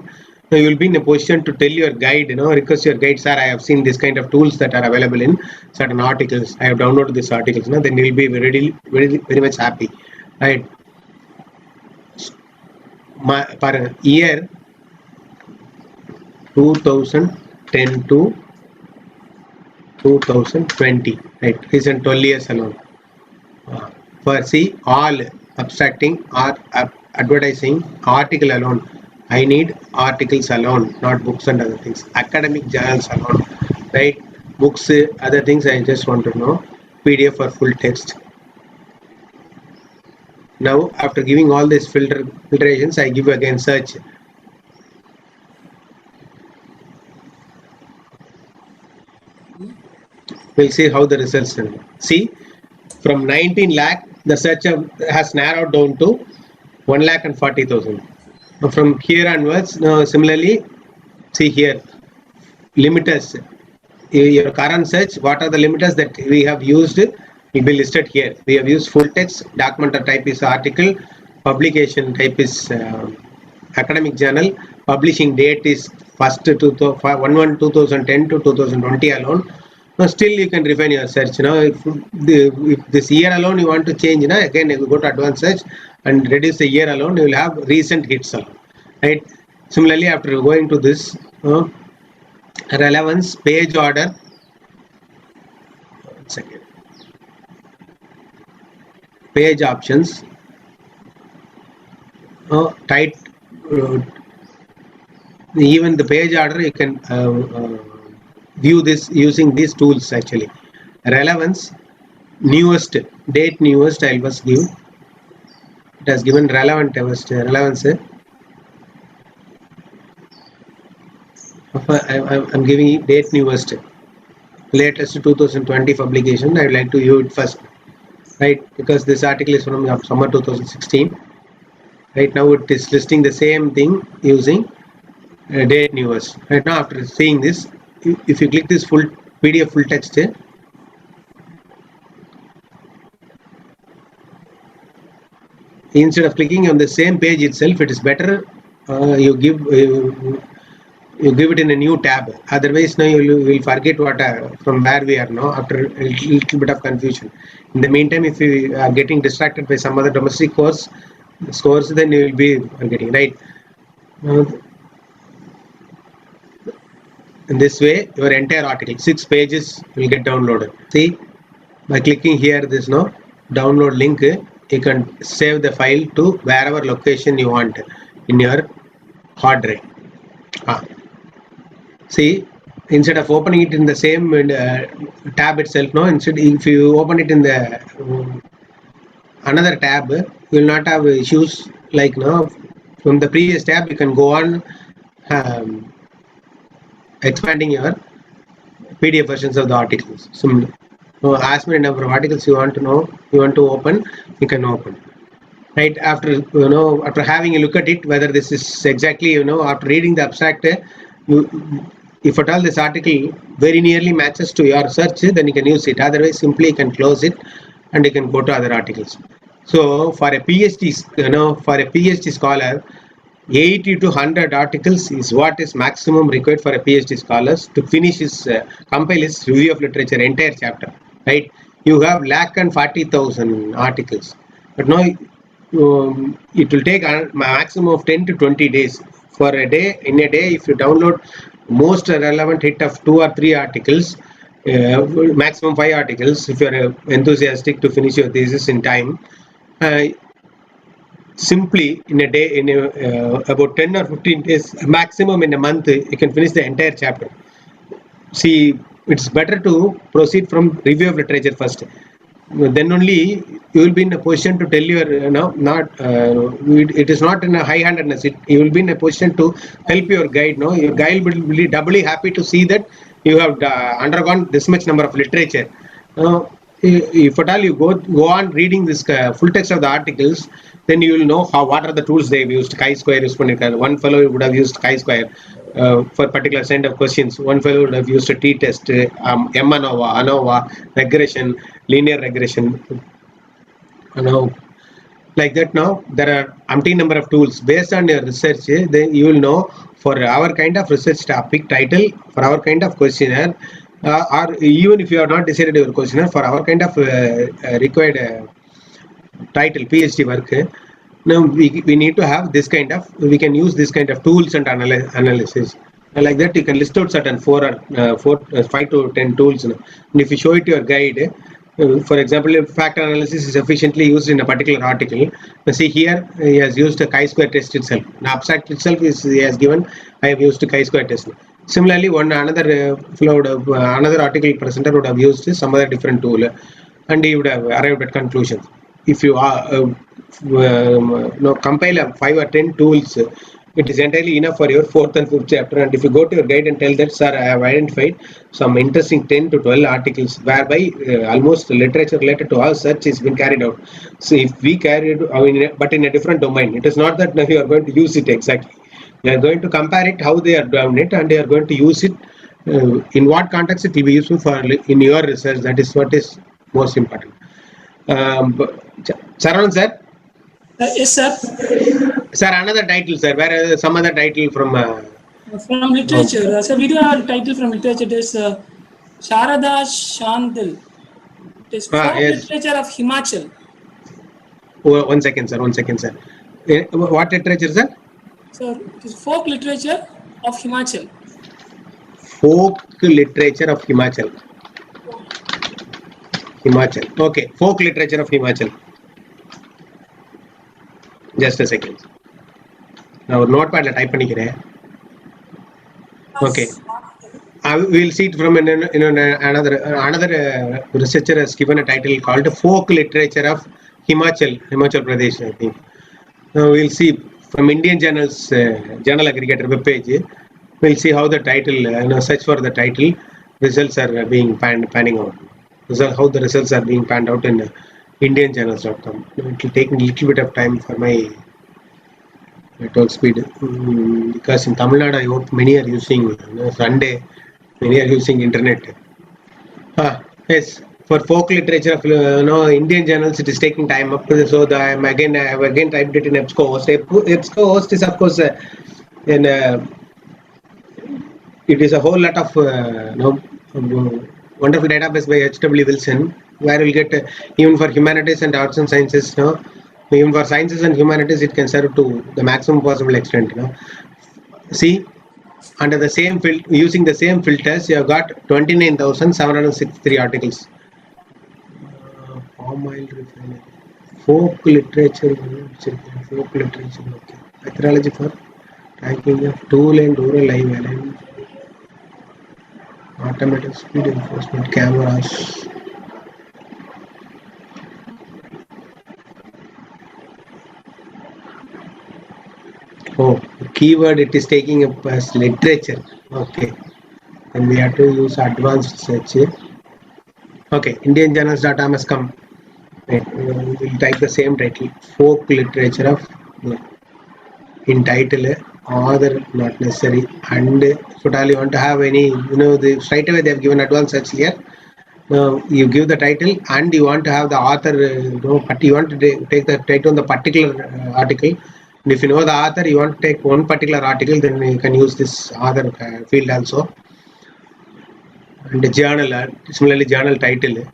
Now you will be in a position to tell your guide, request your guide, sir, I have seen this kind of tools that are available in certain articles. I have downloaded these articles. Then you will be very much happy, right? Per year 2010 to 2020, right? Recent 12 years alone. For see all abstracting or advertising article alone. I need articles alone, not books and other things. Academic journals alone, right? Books, other things I just want to know. PDF or full text. Now, after giving all these filtrations, I give again search. We'll see how the results are. See, from 19 lakh, the search has narrowed down to 1,40,000. From here onwards, similarly, see here, limiters. Your current search, what are the limiters that we have used will be listed here. We have used full text, document type is article, publication type is academic journal, publishing date is 1/1/2010 to 2020 alone. Now still you can refine your search. If this year alone you want to change, again you go to advanced search and reduce the year alone, you will have recent hits alone, right? Similarly, after going to this relevance, page order, page options, tight, even the page order you can view this using these tools actually. Relevance, newest, date newest, I will give. It has given relevance. I'm giving date newest, latest 2020 publication. I would like to view it first, right? Because this article is from summer 2016. Right now it is listing the same thing using date newest. Right now, after seeing this, if you click this full PDF full text, instead of clicking on the same page itself, it is better you give it in a new tab. Otherwise, now you will forget what from where we are now after a little bit of confusion. In the meantime, if you are getting distracted by some other domestic scores, then you will be forgetting, right? In this way, your entire article, 6 pages, will get downloaded. See, by clicking here, this download link, you can save the file to wherever location you want in your hard drive. See, instead of opening it in the same tab itself, instead if you open it in the another tab, you will not have issues like from the previous tab. You can go on expanding your PDF versions of the articles. So as many number of articles you want to open, you can open. Right, after after having a look at it, whether this is exactly after reading the abstract, if at all this article very nearly matches to your search, then you can use it. Otherwise, simply you can close it and you can go to other articles. So for a PhD, for a PhD scholar, 80 to 100 articles is what is maximum required for a PhD scholar to finish his compile his review of literature entire chapter. Right, you have 140,000 articles, but now it will take a maximum of 10 to 20 days. For a day, in a day, if you download most relevant hit of 2 or 3 articles, maximum 5 articles, if you are enthusiastic to finish your thesis in time, simply in a day, about 10 or 15 days, maximum in a month, you can finish the entire chapter. See, it's better to proceed from review of literature first. Then only you will be in a position to tell your it is not in a high-handedness. You will be in a position to help your guide. Your guide will be doubly happy to see that you have undergone this much number of literature. If at all you go on reading this full text of the articles, then you will know what are the tools they have used. Chi-square is one fellow would have used chi-square for particular kind of questions. One fellow would have used a t-test, ANOVA, regression, linear regression, Like that, now there are umpteen number of tools based on your research. Then you will know for our kind of research topic title, for our kind of questionnaire, or even if you have not decided your questionnaire, for our kind of required title PhD work. Now we need to have this kind of, we can use this kind of tools and analysis. Like that, you can list out certain 5 to 10 tools. And if you show it to your guide, for example, if factor analysis is efficiently used in a particular article, see here he has used a chi-square test itself. The abstract itself is he has given, I have used a chi-square test. Similarly, another article presenter would have used some other different tool, and he would have arrived at conclusions. If you compile 5 or 10 tools, it is entirely enough for your 4th and 5th chapter. And if you go to your guide and tell that, sir, I have identified some interesting 10 to 12 articles whereby almost literature related to our search has been carried out. So if we carried, but in a different domain, it is not that you are going to use it exactly. You are going to compare it, how they are doing it, and they are going to use it. In what context it will be useful for in your research. That is what is most important. Saran sir. Yes, sir. Sir, another title, sir. Where some other title from literature. So we do have a title from literature. It is Sharada Shandil. It is folk yes. literature of Himachal. Oh, 1 second, sir. 1 second, sir. What literature, sir? Sir, it is folk literature of Himachal. Folk literature of Himachal. Himachal. Okay. Folk literature of Himachal. Just a second. Now notepad la type பண்ணிக்கிறேன். Okay. We will see it from another researcher has given a title called Folk Literature of Himachal Pradesh, I think. Now we will see from Indian Journal's Journal Aggregator web page. We will see how the title, search for the title, results are being panning out. How the results are being panned out in indianjournals.com. It will take a little bit of time for my network speed, because in Tamil Nadu I hope many are using Sunday, many are using internet. Yes, for folk literature of Indian journals it is taking time up. So I have again typed it in EBSCOhost. EBSCOhost is of course it is a whole lot of wonderful database by H.W. Wilson, where we'll get even for humanities and arts and sciences, even for sciences and humanities, it can serve to the maximum possible extent. See, under the same using the same filters, you have got 29,763 articles. Palm oil refinery, folk literature, okay. Methodology for tracking of tool and rural live alignment. Automatic speed enforcement cameras. Oh, keyword it is taking up as literature. Okay. And we have to use advanced search. Okay, indianjournals.com has come. We'll type the same title. Folk literature of in title, author not necessary, and if at all you want to have any, straight away they have given advanced search here. You give the title and you want to have the author, but you want to take the title on the particular article. And if you know the author, you want to take one particular article, then you can use this author field also. And the journal, similarly journal title,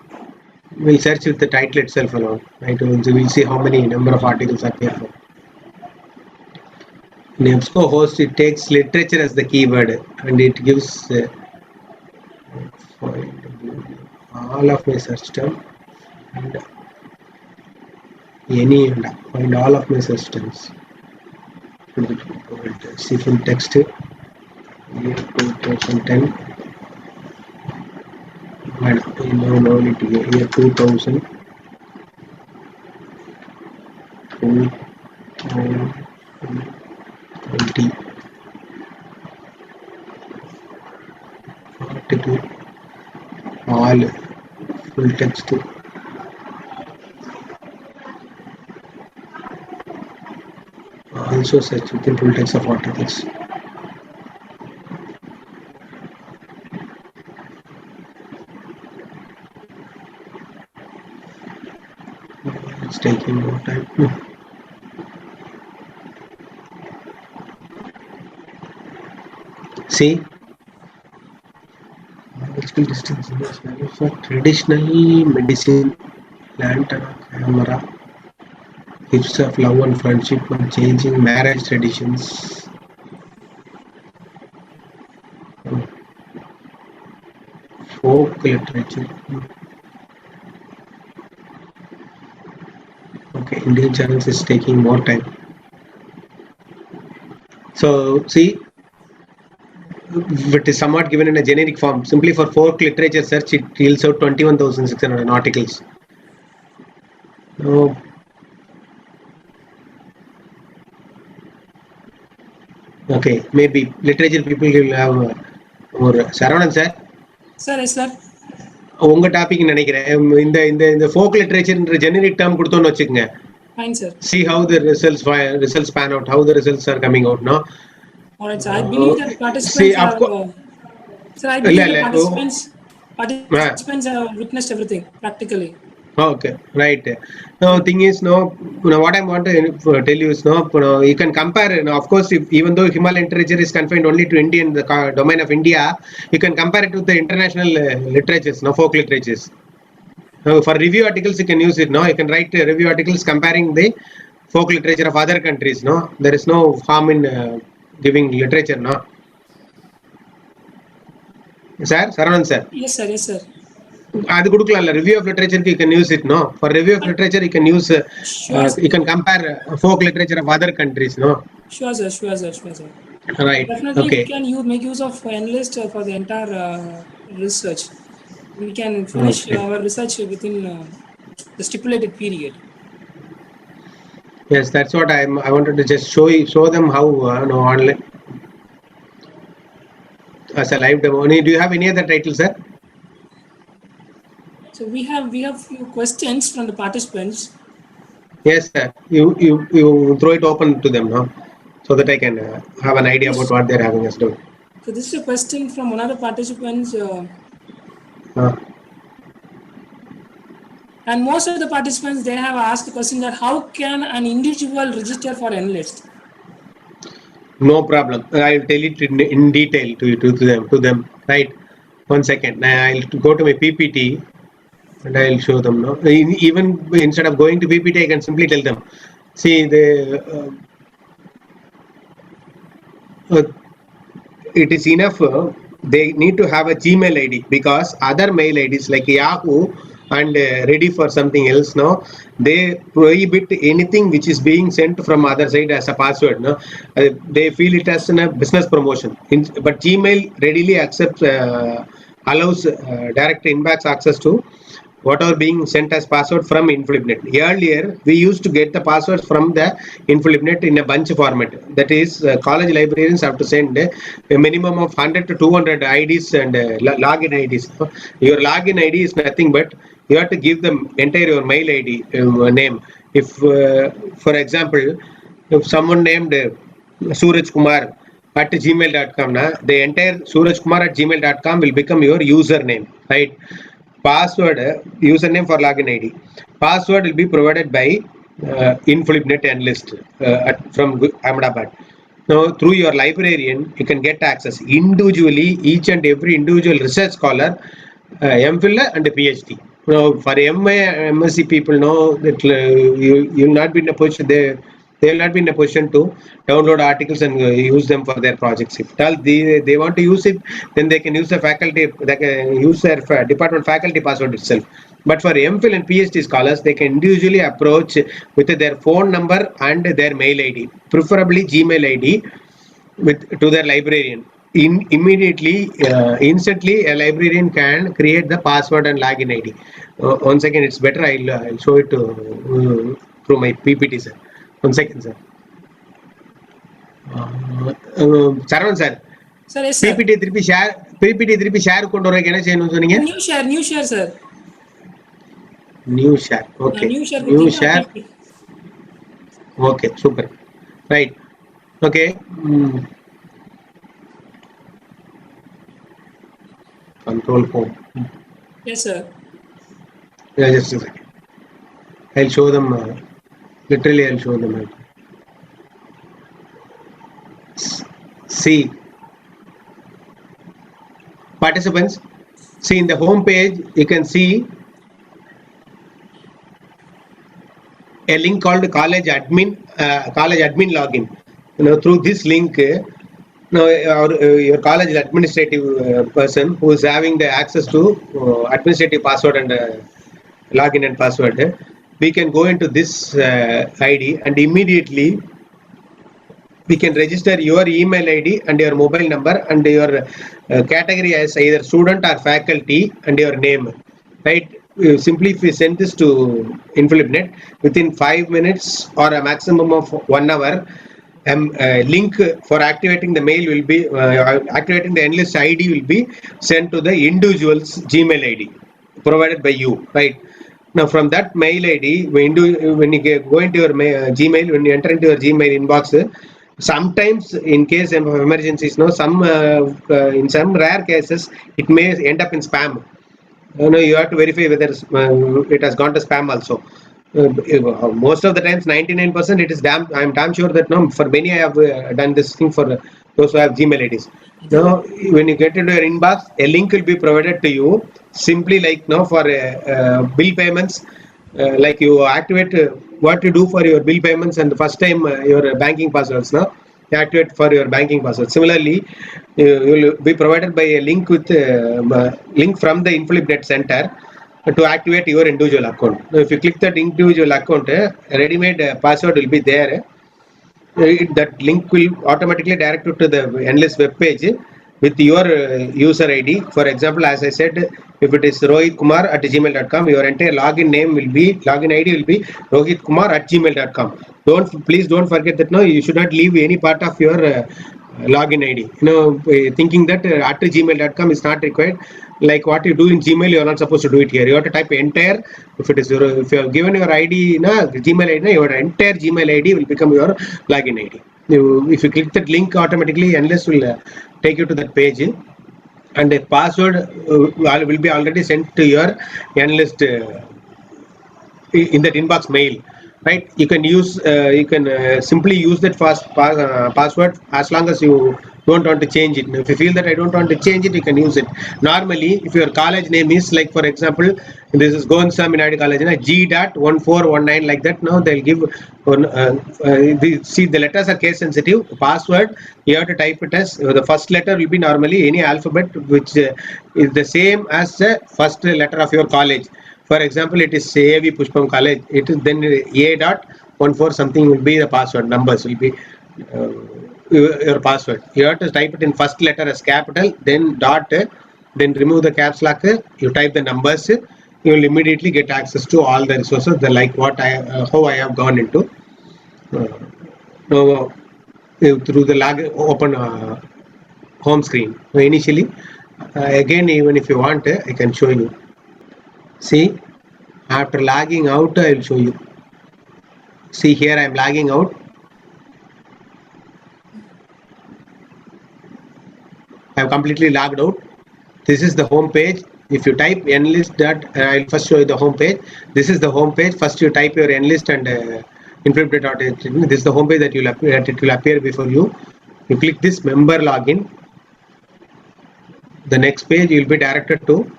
we'll search with the title itself alone. Right? We'll see how many number of articles are there for. In EBSCOhost, it takes literature as the keyword and it gives all of my search term and find all of my search terms. See from text, year 2010, and now need to get year 2000. Article, all full text. Also search within full text of articles. It's taking more time. See, biological distance is value for traditional medicine, plant and camera, gifts of love and friendship and changing marriage traditions. Folk literature. Okay, Indian channels is taking more time. So see, it is somewhat given in a generic form. Simply for folk literature search, it yields out 21,600 articles. Oh, okay, maybe literature people will have more. Saravanan sir, Sir, yes, sir. உங்க topic நினைக்கிறேன். இந்த இந்த இந்த folk லிட்ரேச்சர்ன்ற generic term கொடுத்தோம்னு வச்சுக்கோங்க. Fine, sir. See how the results pan out, how the results are coming out, no? All right, sir. I believe that participants See, have. Sir, I believe that participants have witnessed everything practically. Okay, right. Now, thing is, what I want to tell you is, you can compare. Of course, even though Himalayan literature is confined only to India, in the domain of India, you can compare it with the international literatures, folk literatures. For review articles, you can use it. You can write review articles comparing the folk literature of other countries. There is no harm in giving literature. Sir, Saravanan sir. Yes, sir. Yes, sir. அது கொடுக்கலாம்ல review of literature you can use it, no? For review of literature you can use Sure, you can compare folk literature of other countries, no? Sure, sir. Sure, sir. Sure, sir. Right. Definitely, Okay. we can make use of Enlist for the entire research. We can finish our research within the stipulated period. Yes, that's what I wanted to just show them how online as a live demo. Do you have any other title, sir? So we have few questions from the participants. Yes, sir. You throw it open to them, no? So that I can have an idea about what they're having us do. So this is a question from one of the participants. And most of the participants, they have asked the question that how can an individual register for Enlist? No problem. I'll tell it in detail to them. Right. 1 second. I'll go to my PPT and I'll show them. No, even instead of going to PPT, I can simply tell them. See, it is enough. They need to have a Gmail ID because other mail IDs like Yahoo and ready for something else, no, they prohibit anything which is being sent from other side as a password, no. They feel it as a business promotion. But Gmail readily accepts allows direct inbox access to whatever being sent as password from Inflibnet. Earlier, we used to get the passwords from the Inflibnet in a bunch format. That is, college librarians have to send a minimum of 100 to 200 IDs and login IDs. Your login ID is nothing but you have to give them entire your mail ID name. If, for example, if someone named Suraj Kumar at gmail.com, the entire surajkumar@gmail.com will become your username, right? Password, username for login ID. Password will be provided by Inflibnet Enlist from Ahmedabad. Now, through your librarian, you can get access individually, each and every individual research scholar, MPhil and PhD. Now, for MA, MSc people, know that you will not be in a position. They will not be in a position to download articles and use them for their projects. If they want to use it, then they can use the faculty, they can use their department faculty password itself. But for MPhil and PhD scholars, they can individually approach with their phone number and their mail ID, preferably Gmail ID, to their librarian. Immediately, instantly, a librarian can create the password and login ID. 1 second, it's better. I'll show it through my PPT, sir. 1 second, sir. Saravanan sir. Sir, yes, sir. PPT திருப்பி share கொண்டு வரக்கு என்ன செய்யணும் சொன்னீங்க? New share, sir. New share. Okay. New share. Okay, super. Right. Okay. Control home. Yes, sir. Yeah, just a second. I'll show them. Literally, I'll show them. See, participants, see in the home page, you can see a link called college admin login. Through this link, your college administrative person who is having the access to administrative password and login and password, we can go into this ID and immediately we can register your email ID and your mobile number and your category as either student or faculty and your name, right? Simply if we send this to InflipNet, within 5 minutes or a maximum of 1 hour, link for activating the mail will be activating the Enlist ID will be sent to the individual's Gmail ID provided by you, right? Now from that mail ID, when you go into your Gmail, when you enter into your Gmail inbox, sometimes in case of emergencies, in some rare cases it may end up in spam. You have to verify whether it has gone to spam also. Most of the times, 99% it is I'm damn sure that for many I have done this thing for those who have Gmail IDs. Now when you get into your inbox, a link will be provided to you, simply like for bill payments, like you activate what you do for your bill payments and the first time your banking passwords, you activate for your banking password. Similarly, you will be provided by a link with link from the InflipNet center to activate your individual account. Now, if you click that individual account, a ready-made password will be there. That link will automatically direct you to the Enlist web page with your user ID. For example, as I said, if it is Rohit Kumar at gmail.com, your entire login ID will be Rohit Kumar at gmail.com. Please don't forget that you should not leave any part of your login ID. Thinking that at gmail.com is not required. Like what you do in Gmail, you are not supposed to do it here. You have to type entire. If you have given your ID, Gmail ID, your entire Gmail ID will become your login ID. If you click that link, automatically Enlist will take you to that page, and a password will be already sent to your Enlist in that inbox mail, right? You can use simply use that password as long as you don't want to change it. If you feel that I don't want to change it, you can use it. Normally, if your college name is, like for example, this is Govind Minadi College, G.1419, like that. Now they'll give see, the letters are case sensitive. Password, you have to type it as the first letter will be normally any alphabet which is the same as the first letter of your college. For example, it is AV Pushpam College. It is then A.14 something will be the password. Numbers will be your password. You have to type it in first letter as capital, then dot, then remove the caps lock. You type the numbers. You will immediately get access to all the resources. Like what how I have gone into through the open home screen. So initially, again, even if you want, I can show you. See, after logging out, I will show you. See, here I am logging out. I have completely logged out. This is the home page. If you type enlist I'll first show you the home page. This is the home page. First you type your enlist and inflipnet.html. This is the home page that it will appear before you. You click this member login. The next page you will be directed to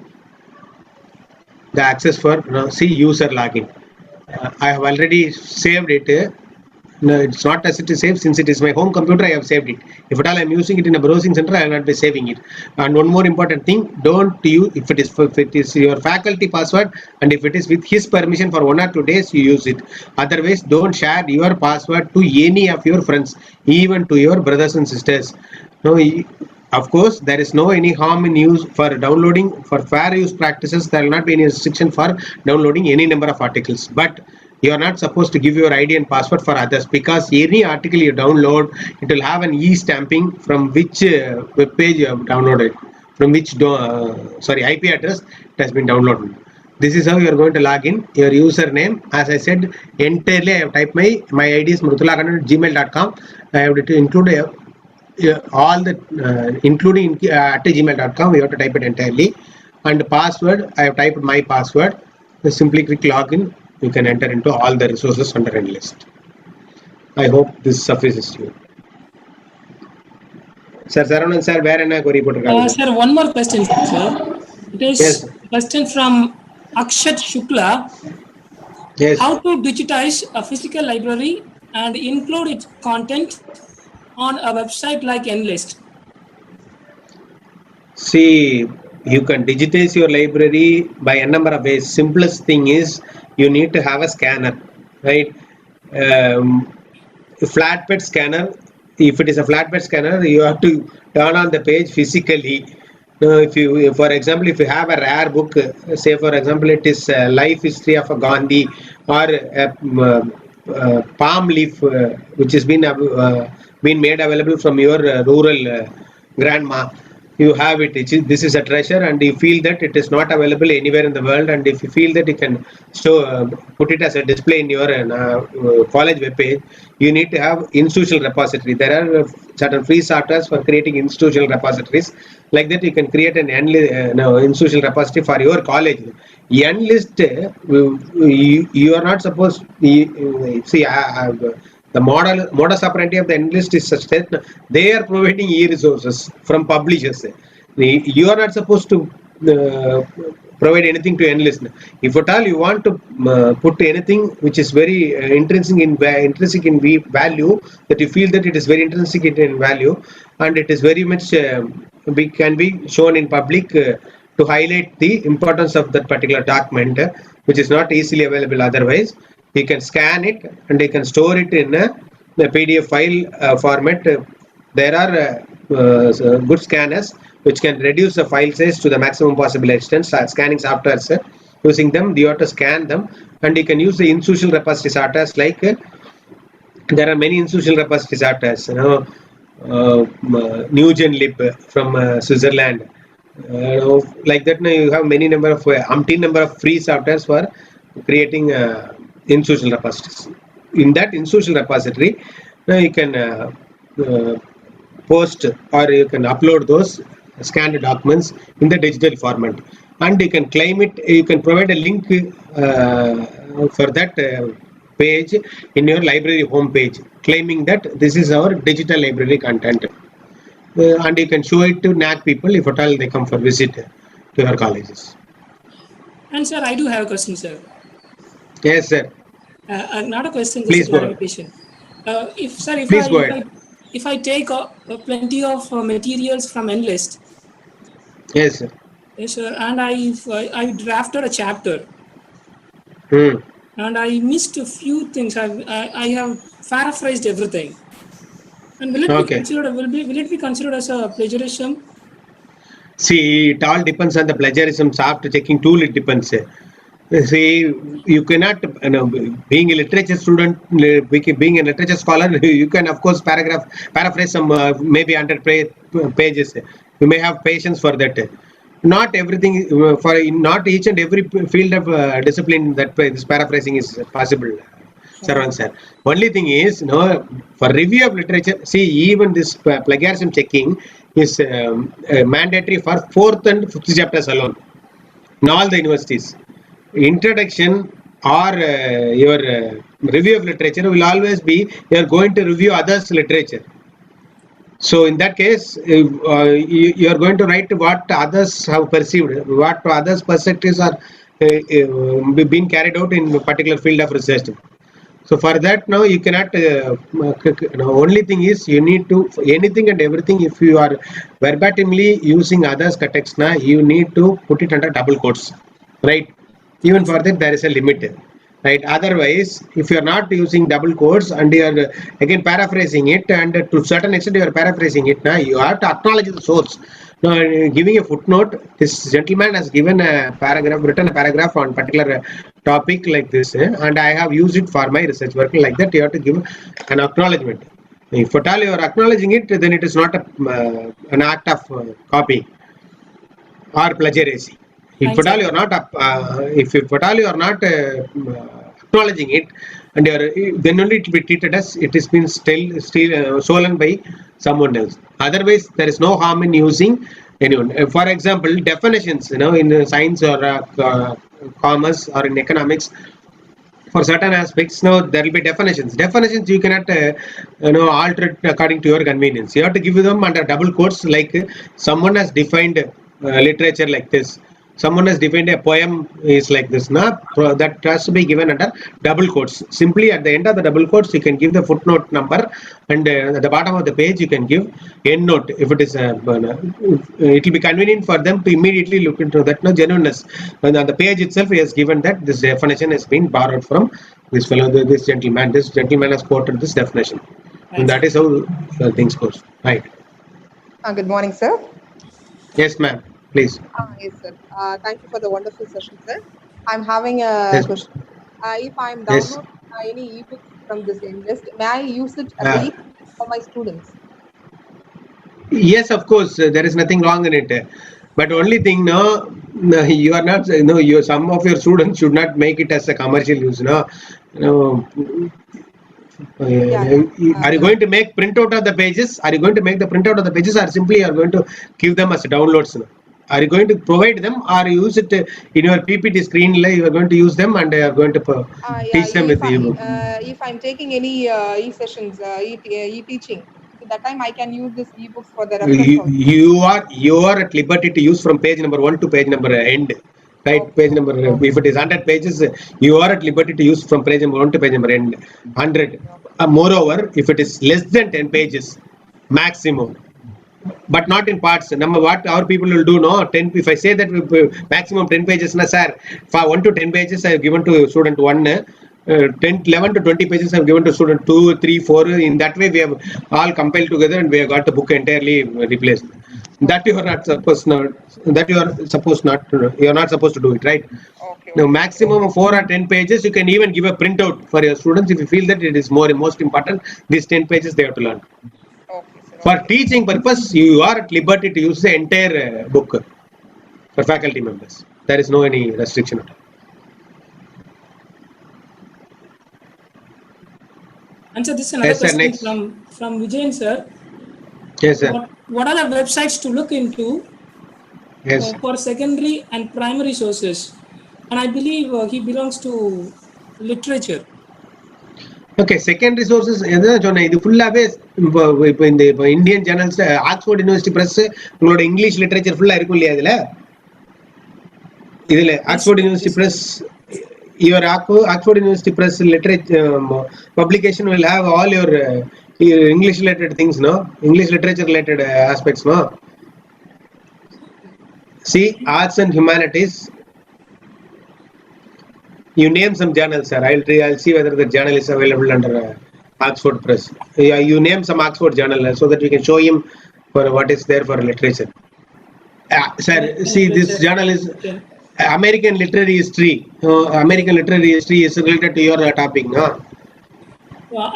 the access for see user login. I have already saved it. No, it's not necessary to save, since it is my home computer. I have saved it. If at all I am using it in a browsing center, I will not be saving it. And one more important thing: don't use if it is your faculty password, and if it is with his permission for 1 or 2 days, you use it. Otherwise, don't share your password to any of your friends, even to your brothers and sisters. No, of course, there is no any harm in use for downloading. For fair use practices, there will not be any restriction for downloading any number of articles. But you are not supposed to give your ID and password for others, because any article you download, it will have an e-stamping from which web page you have downloaded, from which IP address it has been downloaded. This is how you are going to log in. Your username, as I said, entirely I have typed my ID is mrutulakandan@gmail.com. I have to include all the including at gmail.com. You have to type it entirely. And password, I have typed my password. Just simply click login. You can enter into all the resources under Enlist. I hope this suffices you. Sir, Saravanan sir, வேற என்ன query போட்டிருக்காங்க sir? Sir, one more question, sir. It is Yes. a question from Akshat Shukla. Yes. How to digitize a physical library and include its content on a website like Enlist? See, you can digitize your library by a number of ways. Simplest thing is you need to have a scanner, right? Flatbed scanner. If it is a flatbed scanner, you have to turn on the page physically. If you, for example, if you have a rare book, say for example, it is Life History of a Gandhi or a palm leaf, which has been made available from your rural grandma. You have it. This is a treasure, and you feel that it is not available anywhere in the world. And if you feel that you can put it as a display in your college webpage, you need to have institutional repository. There are certain free softwares for creating institutional repositories. Like that, you can create an institutional repository for your college. Enlist, you are not supposed. See, the modus operandi of the Enlist is such that they are providing e-resources from publishers. You are not supposed to provide anything to Enlist. If at all you want to put anything which is very intrinsic in value, that you feel that it is very intrinsic in value, and it is very much can be shown in public to highlight the importance of that particular document, which is not easily available otherwise. You can scan it and you can store it in a PDF file format. There are good scanners which can reduce the file size to the maximum possible extent. Scanning softwares, using them, you have to scan them, and you can use the institutional repository softwares. Like there are many institutional repository softwares, NewgenLib from Switzerland. Like that, now you have many number of umpteen number of free softwares for creating institutional repositories. In that institutional repository, now you can post or you can upload those scanned documents in the digital format, and you can claim it. You can provide a link for that page in your library homepage, claiming that this is our digital library content, and you can show it to NAC people if at all they come for visit to your colleges. And sir, I do have a question, sir. Yes, sir. Not a question, just Please a go ahead. clarification. If sir, Please go ahead. if I take plenty of materials from Enlist, Yes, sir. yes, sir, and I drafted a chapter, and I missed a few things. I have paraphrased everything. And will it be Okay. considered? Will it be considered as a plagiarism? See, it all depends on the plagiarism soft checking tool. It depends. See, you cannot, being a literature student, being a literature scholar, you can of course paraphrase some maybe 100 pages. You may have patience for that. Not everything, not each and every field of discipline that this paraphrasing is possible. Sarvan sir. Only thing is, for review of literature, see, even this plagiarism checking is mandatory for 4th and 5th chapters alone in all the universities. Introduction or your review of literature will always be you are going to review others' literature. So in that case, you are going to write what others have perceived, what others' perspectives are being carried out in a particular field of research. So for that, now you cannot. Only thing is you need to anything and everything. If you are verbatimly using others' text, you need to put it under double quotes, right? Even for that, there is a limit, right? Otherwise, if you are not using double quotes and you are again paraphrasing it, and to a certain extent you are paraphrasing it, now you have to acknowledge the source. Now, giving a footnote, this gentleman has given a paragraph, written a paragraph on particular topic like this, and I have used it for my research work. Like that, you have to give an acknowledgement. If at all you are acknowledging it, then it is not an act of copy or plagiarism. If at all you are not, if at all you are not acknowledging it, and then only it will be treated as it has been stolen by someone else. Otherwise, there is no harm in using anyone. For example, definitions, in science or commerce or in economics, for certain aspects. Now there will be definitions. Definitions you cannot alter it according to your convenience. You have to give them under double quotes, like someone has defined literature like this. Someone has defined a poem is like this. That has to be given under double quotes. Simply at the end of the double quotes, you can give the footnote number, and at the bottom of the page you can give end note. If it is, it will be convenient for them to immediately look into that. No genuineness. And on the page itself, he has given that this definition has been borrowed from this fellow, this gentleman. This gentleman has quoted this definition, and that is how things goes. Right. Good morning, sir. Yes, ma'am. Please. Yes, sir. Thank you for the wonderful session, sir. I'm having a question. If I'm downloading any ebook from this list, may I use it as a for my students? Yes, of course. There is nothing wrong in it. But only thing, you are not. Some of your students should not make it as a commercial use. Are you going to make printout of the pages? Are you going to make the printout of the pages, or simply you are going to give them as downloads? Are you going to provide them, or use it in your PPT screen? You are going to use them, and you are going to teach them with ebook. If I'm taking any e-sessions, e-teaching, so that time I can use this ebooks for the reference. You are at liberty to use from page number 1 to page number end. Right, okay. Page number. Okay. If it is 100 pages, you are at liberty to use from page number 1 to page number end. 100. Moreover, if it is less than 10 pages, maximum, but not in parts. Number what our people will do, 10. If I say that maximum 10 pages, sir, for 1 to 10 pages I have given to student 1. 11 to 20 pages I have given to student 2, 3, 4. In that way, we have all compiled together, and we have got the book entirely replaced. That you are not supposed not. That you are supposed not. You are not supposed to do it, right? Okay. Now, maximum of 4 or 10 pages, you can even give a printout for your students if you feel that it is most important. These 10 pages they have to learn. Okay, sir. For teaching purpose, you are at liberty to use the entire book for faculty members. There is no any restriction at all. And so this is another question from Vijayan, sir. Yes, sir. What are the websites to look into for secondary and primary sources? And I believe he belongs to literature. Okay, secondary sources. இது ஃபுல்லாவே இப்போ இந்த Indian journals Oxford university press உங்களோட English literature ஃபுல்லா இருக்கும் இல்லையா இதுல Oxford university press your Oxford University Press literature publication will have all your English related things, English literature related aspects, See, arts and humanities. You name some journals, sir. I'll see whether the journal is available under Oxford Press. You name some Oxford journal so that we can show him for what is there for literature. Sir, see, this journal is American literary history. American literary history is related to your topic,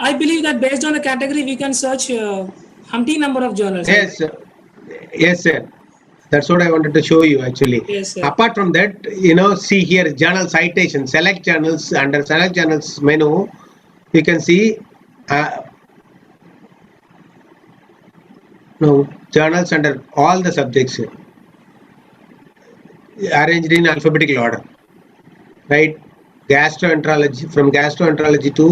I believe that based on the category, we can search umpteen number of journals. Yes, sir. Yes, sir. That's what I wanted to show you actually. Yes, sir. Apart from that, see here journal citation, select journals. Under select journals menu, you can see journals under all the subjects arranged in alphabetical order, right? Gastroenterology, from gastroenterology to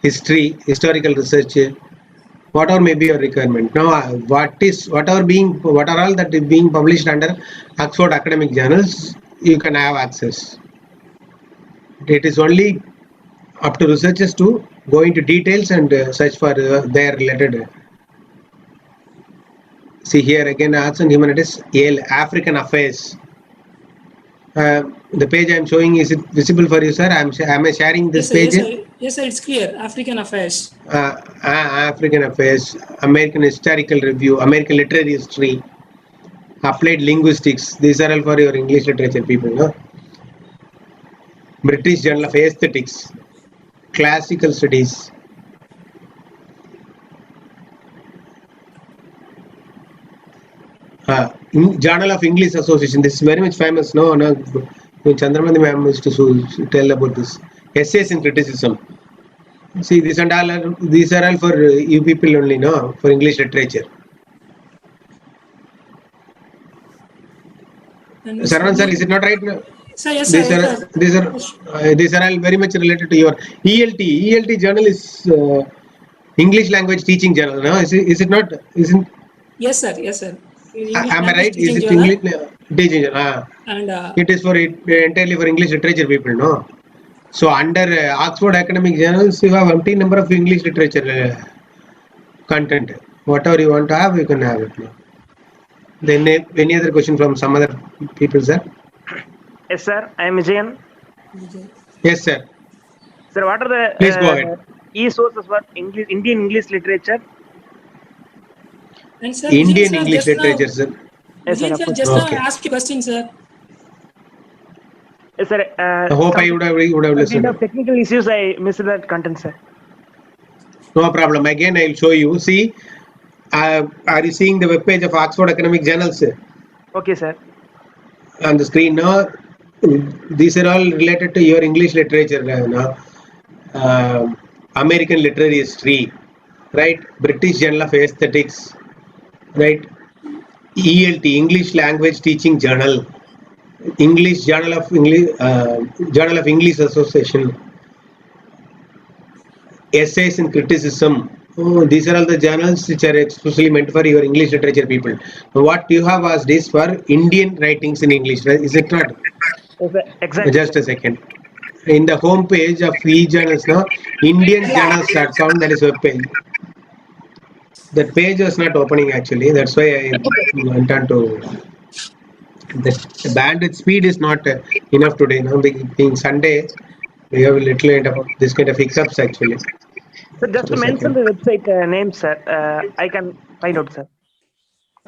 history, historical research, whatever may be your requirement. Now, what are all that is being published under Oxford academic journals, you can have access. It is only up to researchers to go into details and search for their related. See here again, arts and humanities, Yale African affairs. The page I am showing, is it visible for you, sir? Am I sharing this page? Yes, sir, it's clear. African affairs. African affairs, American historical review, American literary history, applied linguistics. These are all for your English literature people, British Journal of Aesthetics, classical studies. Journal of English Association. This is very much famous. Chandramani ma'am used to tell about this. Essays in criticism. See, these are all for you people only, for English literature. Sarvan sir, is it not right? Sir, yes, sir. These are all very much related to your ELT. ELT journal is English language teaching journal. No, is it not? Isn't? Yes, sir. Yes, sir. English Am I language right? Is teaching it journal. English teaching journal? And It is for entirely for English literature people. No. So under Oxford Academic Journals, you have empty number of English literature content. Whatever you want to have, you can have it. No? Then any other question from some other people, sir? Yes, sir. I am Vijayan. Yes, sir. Sir, what are the Please go ahead. e-sources for English, Indian English literature? and sir, Indian Vijay, sir, English just literature, now, sir. Yes, sir. Vijay, sir, Of just Okay. now asked you a question, sir. Yes, sir. I hope I would have Kind listened. of technical issues, I missed that content, sir. No problem. Again, I'll show you. See, are you seeing the web page of Oxford Academic Journals Okay, sir. on the screen now? These are all related to your English literature. American Literary History, right? British Journal of Aesthetics, right? ELT, English Language Teaching Journal, English Journal of English Association, Essays in Criticism. Oh, these are all the journals which are especially meant for your English literature people. What you have asked is for Indian writings in English, right? Is it not? Yes, sir. Exactly. Just sir. a second. In the home page of e-journals now, indianjournals.com, that is web page. That page was not opening actually. That's why I went on to. The bandwidth speed is not enough today. Now being Sunday, we have a little end of this kind of hiccups actually. Sir, just Just a mention second. the website name, sir. I can find out, sir.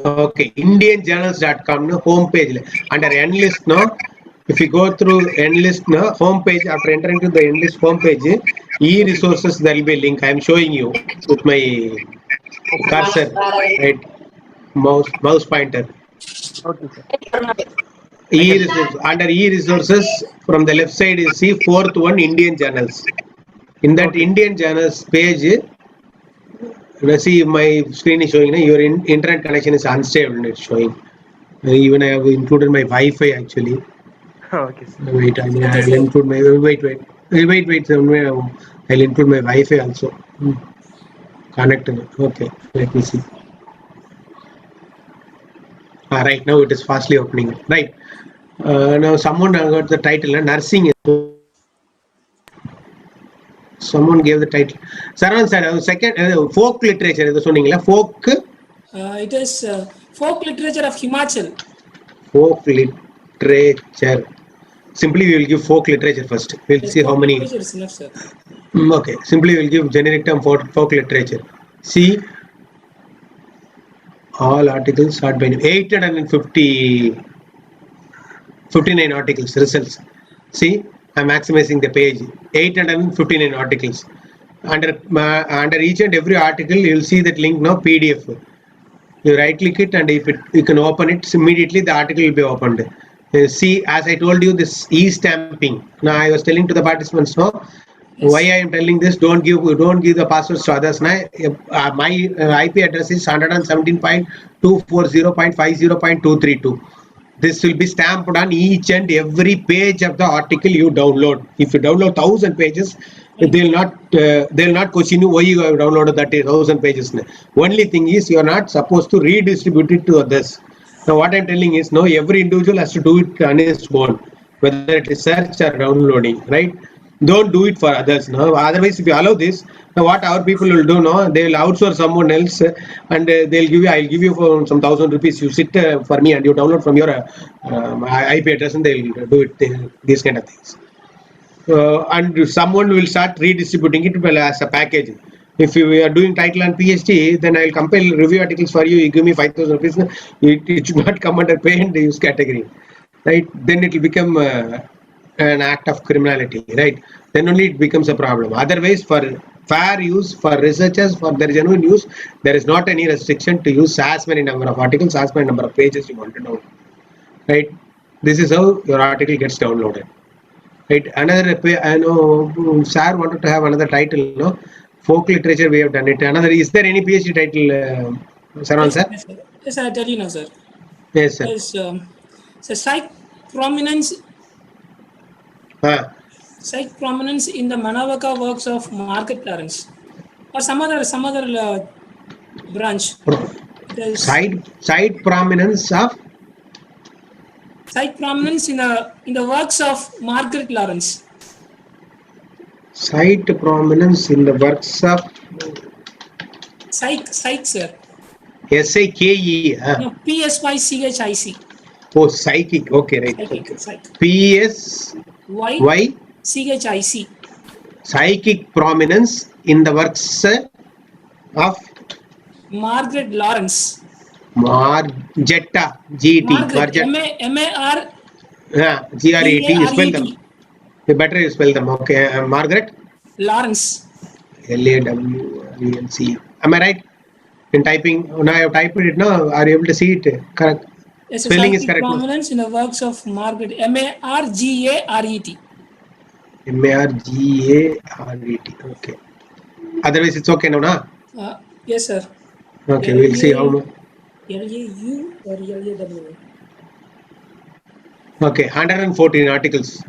Okay, indianjournals.com no home page under enlist no. If you go through enlist no home page, after entering to the enlist home page, e-resources, there will be a link. I am showing you with my cursor, right? Mouse pointer. Okay, sir. Under e-resources, from the left side you see fourth one, Indian journals. In that Okay. Indian journals page, see my screen is showing your internet connection is unstable. It's showing. Even I have included my Wi-Fi actually. Okay, sir. Wait, I'll include my wait. I'll include my Wi-Fi also. Connected. Okay, let me see. Right now it is fastly opening. Right. Now someone got the title. Nursing. Someone gave the title. Saran sir, second folk literature. இது சொன்னீங்களா folk? It is folk literature of Himachal. Folk literature. Simply we will give folk literature first. We'll Yes, see how folk many. literature is enough, sir. Okay. Simply we'll give generic term for folk literature. See. All articles start by 859 articles results. See, I'm maximizing the page. 859 articles. Under each and every article, you'll see that link now PDF. You right click it, and if you can open it, so immediately the article will be opened. See, as I told you, this e-stamping. Now I was telling to the participants, no. Yes. Why I am telling this? Don't give the passwords to others. Now, my IP address is 117.240.50.232. This will be stamped on each and every page of the article you download. If you download 1,000 pages, they'll not question you why you have downloaded 30,000 pages. Only thing is you are not supposed to redistribute it to others. Now what I'm telling is no, every individual has to do it on his own, whether it is search or downloading, right? Don't do it for others. No, otherwise if you allow this, now what our people will do, no, they will outsource someone else and I'll give you for some 1,000 rupees. You sit for me and you download from your IP address and they'll do it. These kind of things. And someone will start redistributing it as a package. If you are doing title and PhD, then I'll compile review articles for you. You give me 5,000 rupees. It should not come under pay and use category, right? Then it will become an act of criminality, right? Then only it becomes a problem. Otherwise, for fair use, for researchers, for their genuine use, there is not any restriction to use as many number of articles, as many number of pages you want to download, right? This is how your article gets downloaded, right? Another, I know Sir wanted to have another title, no? Folk literature, we have done it. Another, is there any PhD title, Saran sir? Yes, sir. Yes, I tell you now, sir. Yes, sir. Yes, so psych prominence Cite prominence in the Manavaka works of Margaret Lawrence, or some other branch. There's Side prominence of cite prominence in the works of Margaret Lawrence. Site prominence in the works of Psych, sir. SIKE. No, PSYCHIC. Oh, psychic. Okay, right. Psychic. Okay. Psych. PSY CHIC. psychic prominence in the works of Margaret Lawrence. Margetta. GT. Margaret. Margetta. MAR. GRET. You spell them. You better you spell them. Okay. Margaret. Lawrence. LAWRENCE. Am I right? In typing, now I have typed it now. Are you able to see it? Correct. Yes, Spelling is correct. Prominence in the works of Margaret. MARGARET. MARGARET. Okay. Otherwise, it's okay now, na? Yes, sir. Okay, we'll see how much. LAU or LAW? Okay, 114 articles.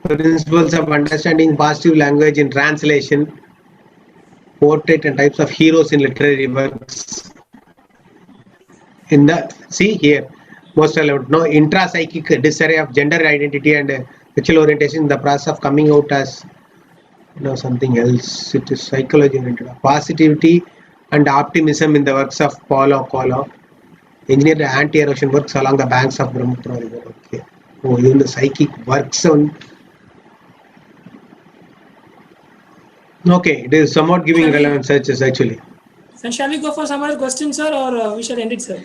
Principles of understanding positive language in translation, portrait and types of heroes in literary works. In the see here, most relevant. No, intrapsychic disarray of gender identity and sexual orientation in the process of coming out as something else. It is psychology oriented. Positivity and optimism in the works of Paulo Coelho. Engineered anti-erosion works along the banks of Brahmaputra River. Okay. Oh, even the psychic works on. Okay, it is somewhat giving relevant searches actually. So shall we go for some other questions, sir, or we shall end it, sir?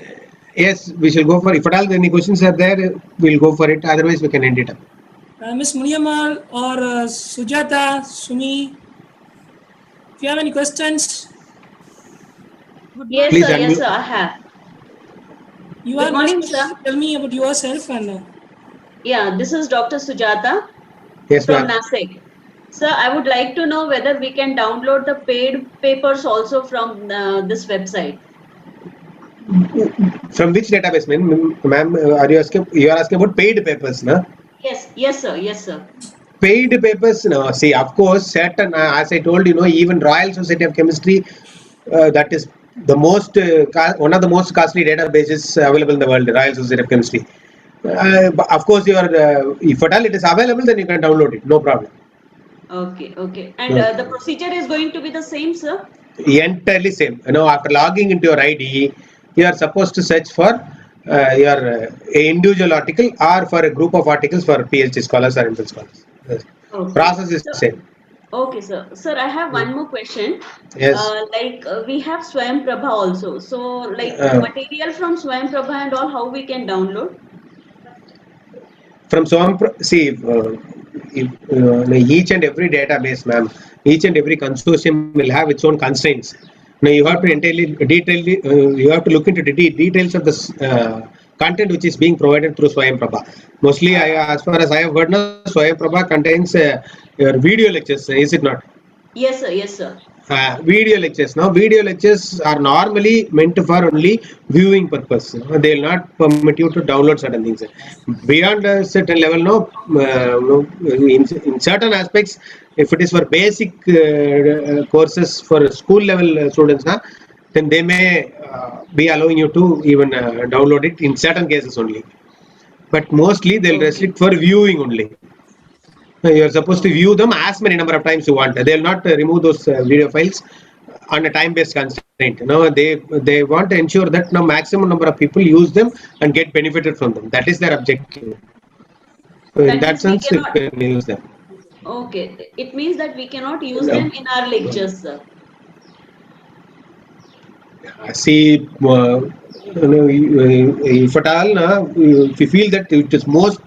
Yes, we shall go for it. If at all any questions are there, we'll go for it. Otherwise, we can end it up. Ms. Muniamal or Sujata, Sumi, if you have any questions. Yes, please sir. unmute. Yes, sir. I have. You Good are morning, sir. Tell me about yourself and. Yeah, this is Dr. Sujata Yes, from ma'am. Nasik. Sir, I would like to know whether we can download the paid papers also from this website. From which database, ma'am? Are you asking? You are asking about paid papers, na? Yes, yes, sir. Yes, sir. Paid papers, no. See, of course, certain. As I told you, even Royal Society of Chemistry, that is the most one of the most costly databases available in the world. Royal Society of Chemistry. But of course, you are. If at all it is available, then you can download it. No problem. Okay, okay. And the procedure is going to be the same, sir? Entirely same. After logging into your ID, you are supposed to search for your individual article or for a group of articles for PhD scholars or MPhil scholars. Okay. Process is the same. Okay, sir. Sir, I have one more question. Yes. We have Swayam Prabha also. So, material from Swayam Prabha and all, how we can download? From see, each and every database, ma'am, each and every consortium will have its own constraints. Now you have to you have to look into the details of the content which is being provided through Swayam Prabha. Mostly, as far as I have heard, Swayam Prabha contains your video lectures, is it not? Yes, sir. Yes, sir. Video lectures. Now, video lectures are normally meant for only viewing purpose. They will not permit you to download certain things. Beyond a certain level, in certain aspects, if it is for basic courses for school level students, then they may be allowing you to even download it in certain cases only. But mostly they'll restrict for viewing only. You are supposed to view them as many number of times you want. They will not remove those video files on a time-based constraint. They want to ensure that maximum number of people use them and get benefited from them. That is their objective. So in that sense, you can use them. Okay, it means that we cannot use them in our lectures, sir. See, if at all, if you feel that it is most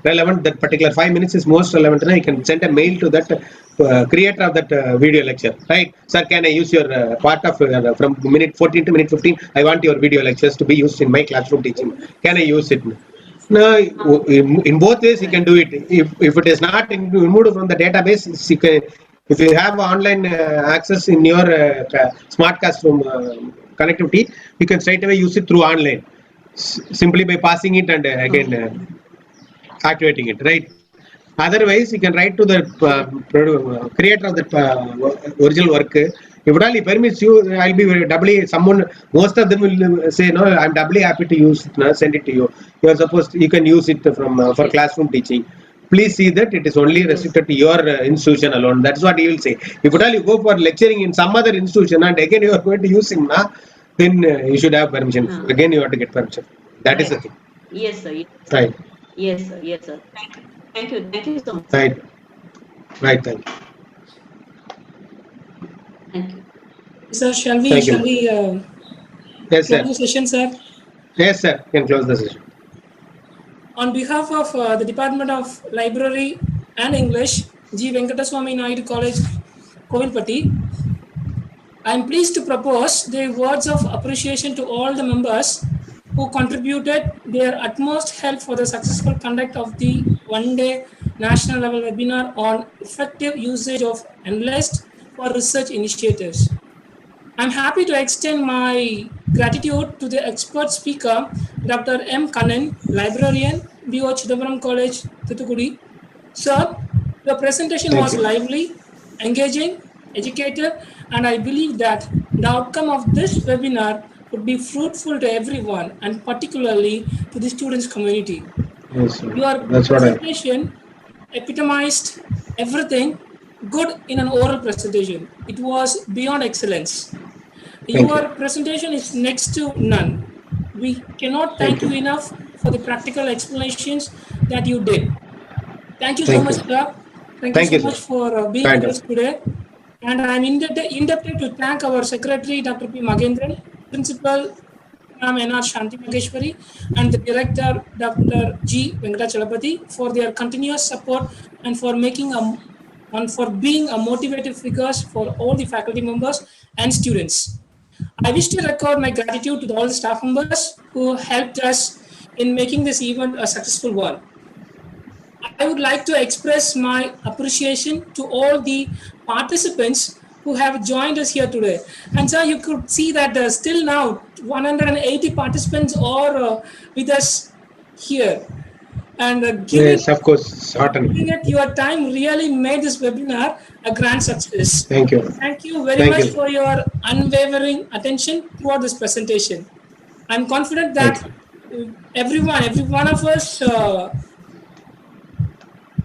relevant, that particular 5 minutes is most relevant, you can send a mail to that creator of that video lecture, right? Sir, can I use your part of from minute 14 to minute 15? I want your video lectures to be used in my classroom teaching. Can I use it? No, in both ways you can do it. If it is not removed from the database, you can, if you have online access in your smart classroom connectivity, you can straight away use it through online, simply by passing it and again. activating it, right? Otherwise, you can write to the creator of the original work. If at all he permits you, I'll be doubly, someone, most of them will say, no, I'm doubly happy to use it, send it to you. You are supposed to, you can use it from for classroom teaching. Please see that it is only restricted to your institution alone. That's what he will say. If at all you go for lecturing in some other institution and again you are going to use him, then you should have permission. Again, you have to get permission. That is the thing. Yes, sir. Right. Yes, sir. Yes, sir. Thank you. Thank you so much. Right. Right. Thank you. Thank you. Sir, shall we Thank you. Yes, sir. close the session, sir? Yes, sir. You can close the session. On behalf of the Department of Library and English, G. Venkataswamy Naidu College, Kovilpatti, I am pleased to propose the words of appreciation to all the members who contributed their utmost help for the successful conduct of the one-day national level webinar on effective usage of NLEST for research initiatives. I'm happy to extend my gratitude to the expert speaker, Dr. M. Kannan, librarian, B.O. Chidambaram College, Thoothukudi. Sir, the presentation was lively, engaging, educative, and I believe that the outcome of this webinar would be fruitful to everyone and particularly to the students community. Yes, sir. Your That's what presentation epitomized everything good in an oral presentation. It was beyond excellence. Your presentation is next to none. We cannot thank you enough for the practical explanations that you did. Thank you so much, sir. Thank you so much for being with us today. And I'm indebted to thank our secretary, Dr. P. Magendran, principal, Ram N.R. Shanti Mageshwari, and the director, Dr. G. Venkatachalapati, for their continuous support and for being a motivated figures for all the faculty members and students. I wish to record my gratitude to all the staff members who helped us in making this event a successful one. I would like to express my appreciation to all the participants who have joined us here today. And sir, you could see that still now 180 participants are with us here. And yes, of course, certainly. Giving it your time really made this webinar a grand success. Thank you. Thank you very much for your unwavering attention throughout this presentation. I'm confident that every one of us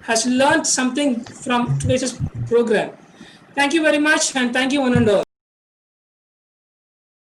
has learned something from today's program. Thank you very much, and thank you one and all.